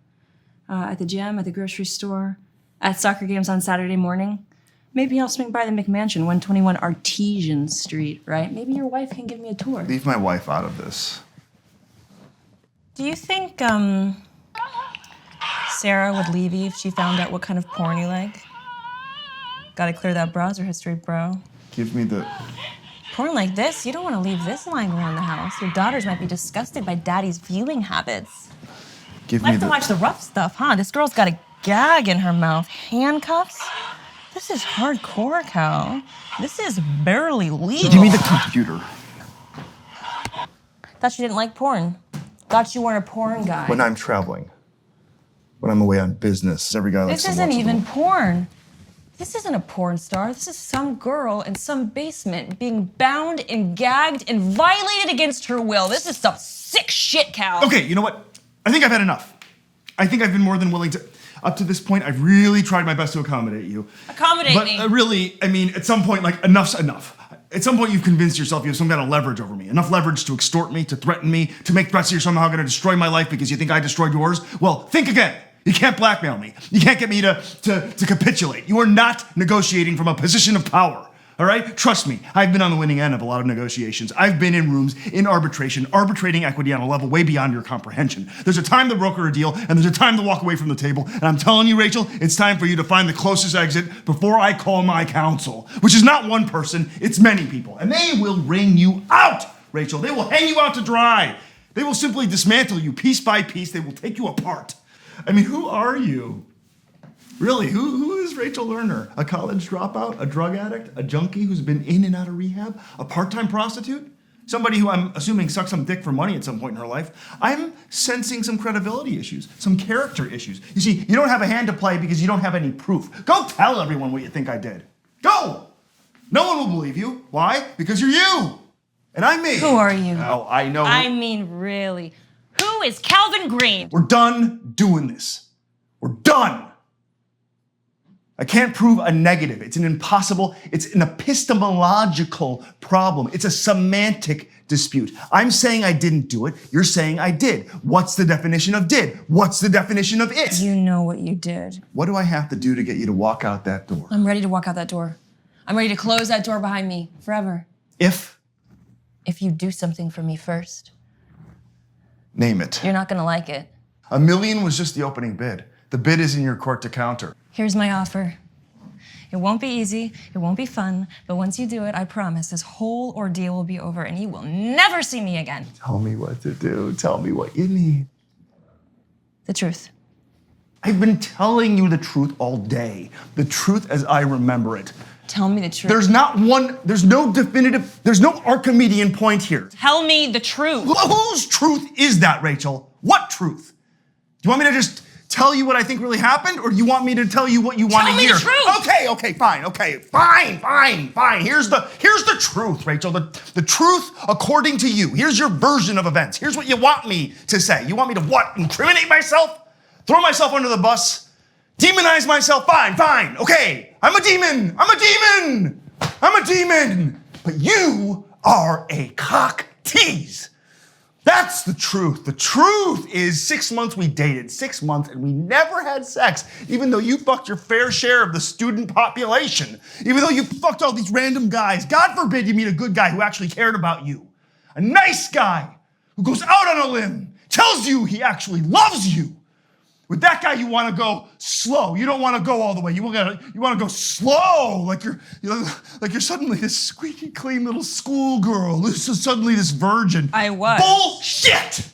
At the gym, at the grocery store, at soccer games on Saturday morning. Maybe I'll swing by the McMansion, 121 Artesian Street, right? Maybe your wife can give me a tour.
Leave my wife out of this.
Do you think, Sarah would leave you if she found out what kind of porn you like? Gotta clear that browser history, bro.
Give me the...
Porn like this, you don't want to leave this lying around the house. Your daughters might be disgusted by daddy's viewing habits.
Give me
Like to
the...
watch the rough stuff, huh? This girl's got a gag in her mouth. Handcuffs? This is hardcore, Cal. This is barely legal.
Give me the computer.
Thought you didn't like porn. Thought you weren't a porn guy.
When I'm traveling. When I'm away on business. Every guy likes
This
to watch
isn't even
them.
porn. This isn't a porn star. This is some girl in some basement being bound and gagged and violated against her will. This is some sick shit, Cal.
Okay, you know what? I think I've had enough. I think I've been more than willing to... Up to this point, I've really tried my best to accommodate you.
Accommodate
But
me.
really, I mean, at some point, like, enough's enough. At some point, you've convinced yourself you have some kind of leverage over me. Enough leverage to extort me, to threaten me, to make threats that you're somehow going to destroy my life because you think I destroyed yours. Well, think again. You can't blackmail me. You can't get me to capitulate. You are not negotiating from a position of power. All right? Trust me, I've been on the winning end of a lot of negotiations. I've been in rooms, in arbitration, arbitrating equity on a level way beyond your comprehension. There's a time to broker a deal, and there's a time to walk away from the table. And I'm telling you, Rachel, it's time for you to find the closest exit before I call my counsel, which is not one person, it's many people. And they will wring you out, Rachel. They will hang you out to dry. They will simply dismantle you piece by piece. They will take you apart. I mean, who are you? Really, who is Rachel Lerner? A college dropout? A drug addict? A junkie who's been in and out of rehab? A part-time prostitute? Somebody who I'm assuming sucked some dick for money at some point in her life? I'm sensing some credibility issues, some character issues. You see, you don't have a hand to play because you don't have any proof. Go tell everyone what you think I did. Go! No one will believe you. Why? Because you're you. And I'm me.
Who are you?
Oh, I know.
I mean, really. Who is Calvin Green?
We're done doing this. We're done. I can't prove a negative. It's an epistemological problem. It's a semantic dispute. I'm saying I didn't do it. You're saying I did. What's the definition of did? What's the definition of it?
You know what you did.
What do I have to do to get you to walk out that door?
I'm ready to walk out that door. I'm ready to close that door behind me forever.
If
you do something for me first.
Name it.
You're not gonna like it.
$1 million was just the opening bid. The bid is in your court to counter.
Here's my offer. It won't be easy, it won't be fun, but once you do it, I promise this whole ordeal will be over and you will never see me again.
Tell me what to do. Tell me what you need.
The truth.
I've been telling you the truth all day. The truth as I remember it.
Tell me the truth.
There's no Archimedean point here.
Tell me the truth.
Whose truth is that, Rachel? What truth? Do you want me to just tell you what I think really happened, or do you want me to tell you what you want to hear?
Tell me the truth!
Okay, fine. Here's the truth, Rachel. The truth according to you. Here's your version of events. Here's what you want me to say. You want me to what? Incriminate myself? Throw myself under the bus? Demonize myself? Fine. Okay. I'm a demon. But you are a cock tease. That's the truth. The truth is 6 months we dated, 6 months, and we never had sex, even though you fucked your fair share of the student population, even though you fucked all these random guys. God forbid you meet a good guy who actually cared about you. A nice guy who goes out on a limb, tells you he actually loves you. With that guy, you want to go slow. You don't want to go all the way. You want to go slow, like you're suddenly this squeaky clean little schoolgirl. This is suddenly this virgin.
I was.
Bullshit!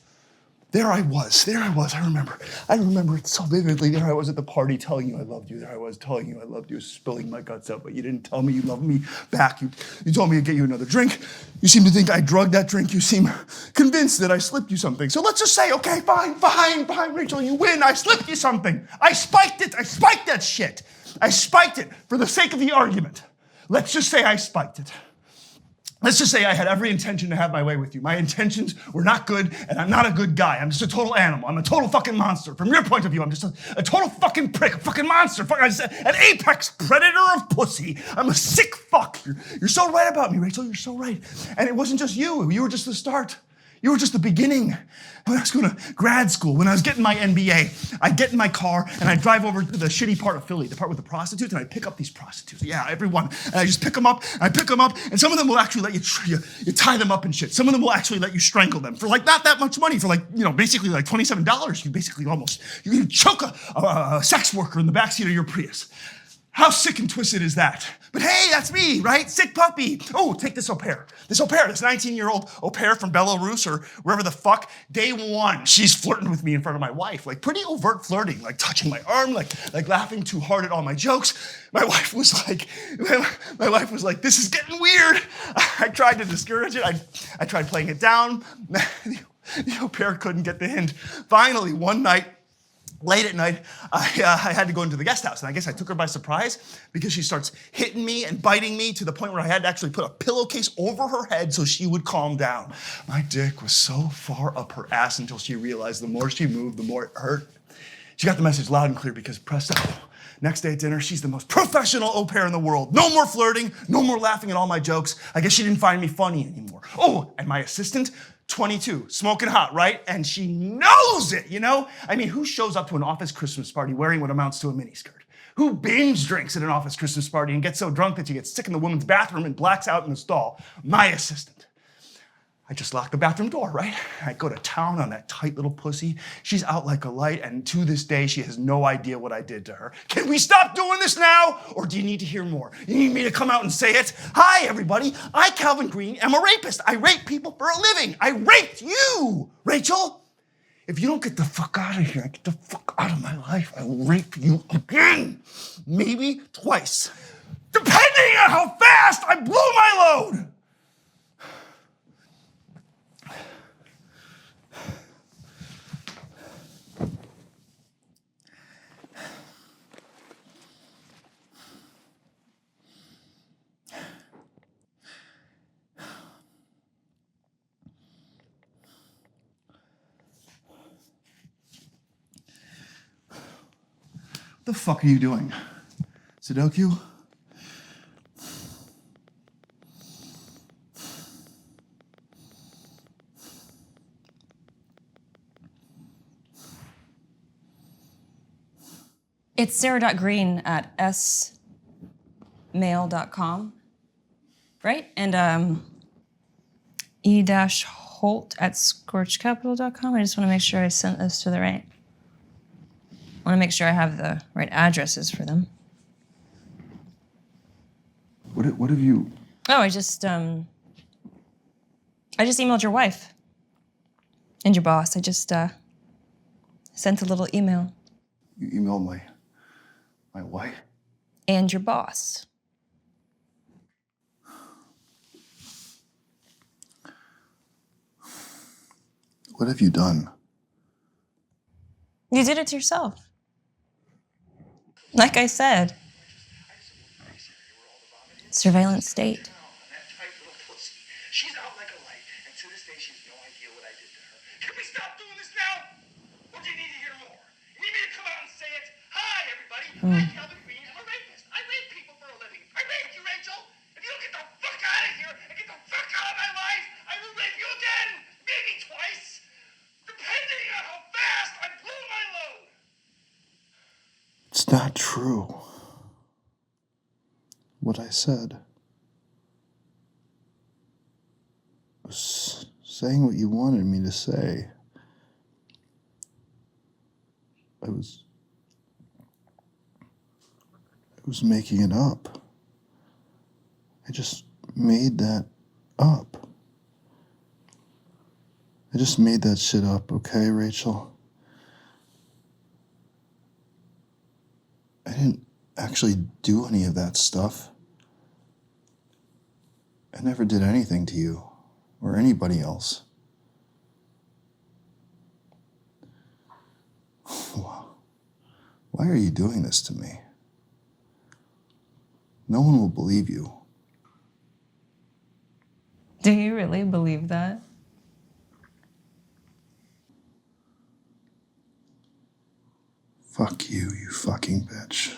There I was. I remember it so vividly. There I was at the party telling you I loved you. There I was telling you I loved you, spilling my guts out, but you didn't tell me you loved me back. You told me to get you another drink. You seem to think I drugged that drink. You seem convinced that I slipped you something. So let's just say, okay, fine, Rachel, you win. I slipped you something. I spiked it. I spiked that shit. I spiked it for the sake of the argument. Let's just say I spiked it. Let's just say I had every intention to have my way with you. My intentions were not good, and I'm not a good guy. I'm just a total animal. I'm a total fucking monster. From your point of view, I'm just a total fucking prick, a fucking monster, an apex predator of pussy. I'm a sick fuck. You're so right about me, Rachel. You're so right. And it wasn't just you. You were just the start. You were just the beginning. When I was going to grad school, when I was getting my MBA, I'd get in my car and I'd drive over to the shitty part of Philly, the part with the prostitutes, and I'd pick up these prostitutes. Yeah, everyone. And I just pick them up, and some of them will actually let you tie them up and shit. Some of them will actually let you strangle them for like not that much money, for like, basically like $27. You can choke a sex worker in the backseat of your Prius. How sick and twisted is that? But hey, that's me, right? Sick puppy. Oh, take this au pair. This 19-year-old au pair from Belarus or wherever the fuck. Day one, she's flirting with me in front of my wife. Like pretty overt flirting, like touching my arm, like laughing too hard at all my jokes. My wife was like, this is getting weird. I tried to discourage it. I tried playing it down. The au pair couldn't get the hint. Finally, one night, late at night, I had to go into the guest house, and I guess I took her by surprise because she starts hitting me and biting me to the point where I had to actually put a pillowcase over her head so she would calm down. My dick was so far up her ass until she realized the more she moved, the more it hurt. She got the message loud and clear because presto, next day at dinner, she's the most professional au pair in the world. No more flirting, no more laughing at all my jokes. I guess she didn't find me funny anymore. Oh, and my assistant, 22, smoking hot, right? And she knows it, I mean, who shows up to an office Christmas party wearing what amounts to a miniskirt? Who binge drinks at an office Christmas party and gets so drunk that you get sick in the women's bathroom and blacks out in the stall? My assistant. I just locked the bathroom door, right? I go to town on that tight little pussy. She's out like a light, and to this day, she has no idea what I did to her. Can we stop doing this now? Or do you need to hear more? You need me to come out and say it? Hi, everybody. I, Calvin Green, am a rapist. I rape people for a living. I raped you, Rachel. If you don't get the fuck out of here, get the fuck out of my life, I will rape you again. Maybe twice. Depending on how fast I blow my load. What the fuck are you doing? Sudoku?
It's sarah.green at smail.com, right? And e-holt at scorchcapital.com. I just want to make sure I sent this to the right. I want to make sure I have the right addresses for them.
What have you...
Oh, I just emailed your wife and your boss. I just sent a little email.
You emailed my wife?
And your boss.
What have you done?
You did it to yourself. Like I said, surveillance state.
She's out like a light, and to this day, she has no idea what I did to her. Can we stop doing this now? Or do you need to hear more? You need me to come out and say it? Hi, everybody. I'm Calvin Green. I'm a rapist. I rape people for a living. I raped you, Rachel. If you don't get the fuck out of here and get the fuck out of my life, I will rape you again. Maybe twice. Depending on how fast I blew my load. It's not true. What I said. I was saying what you wanted me to say. I was making it up. I just made that up. I just made that shit up, okay, Rachel? I didn't actually do any of that stuff. I never did anything to you or anybody else. Why are you doing this to me? No one will believe you.
Do you really believe that?
Fuck you, you fucking bitch.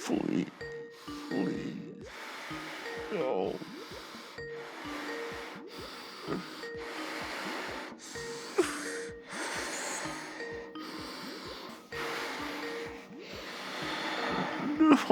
Please, please, no. No.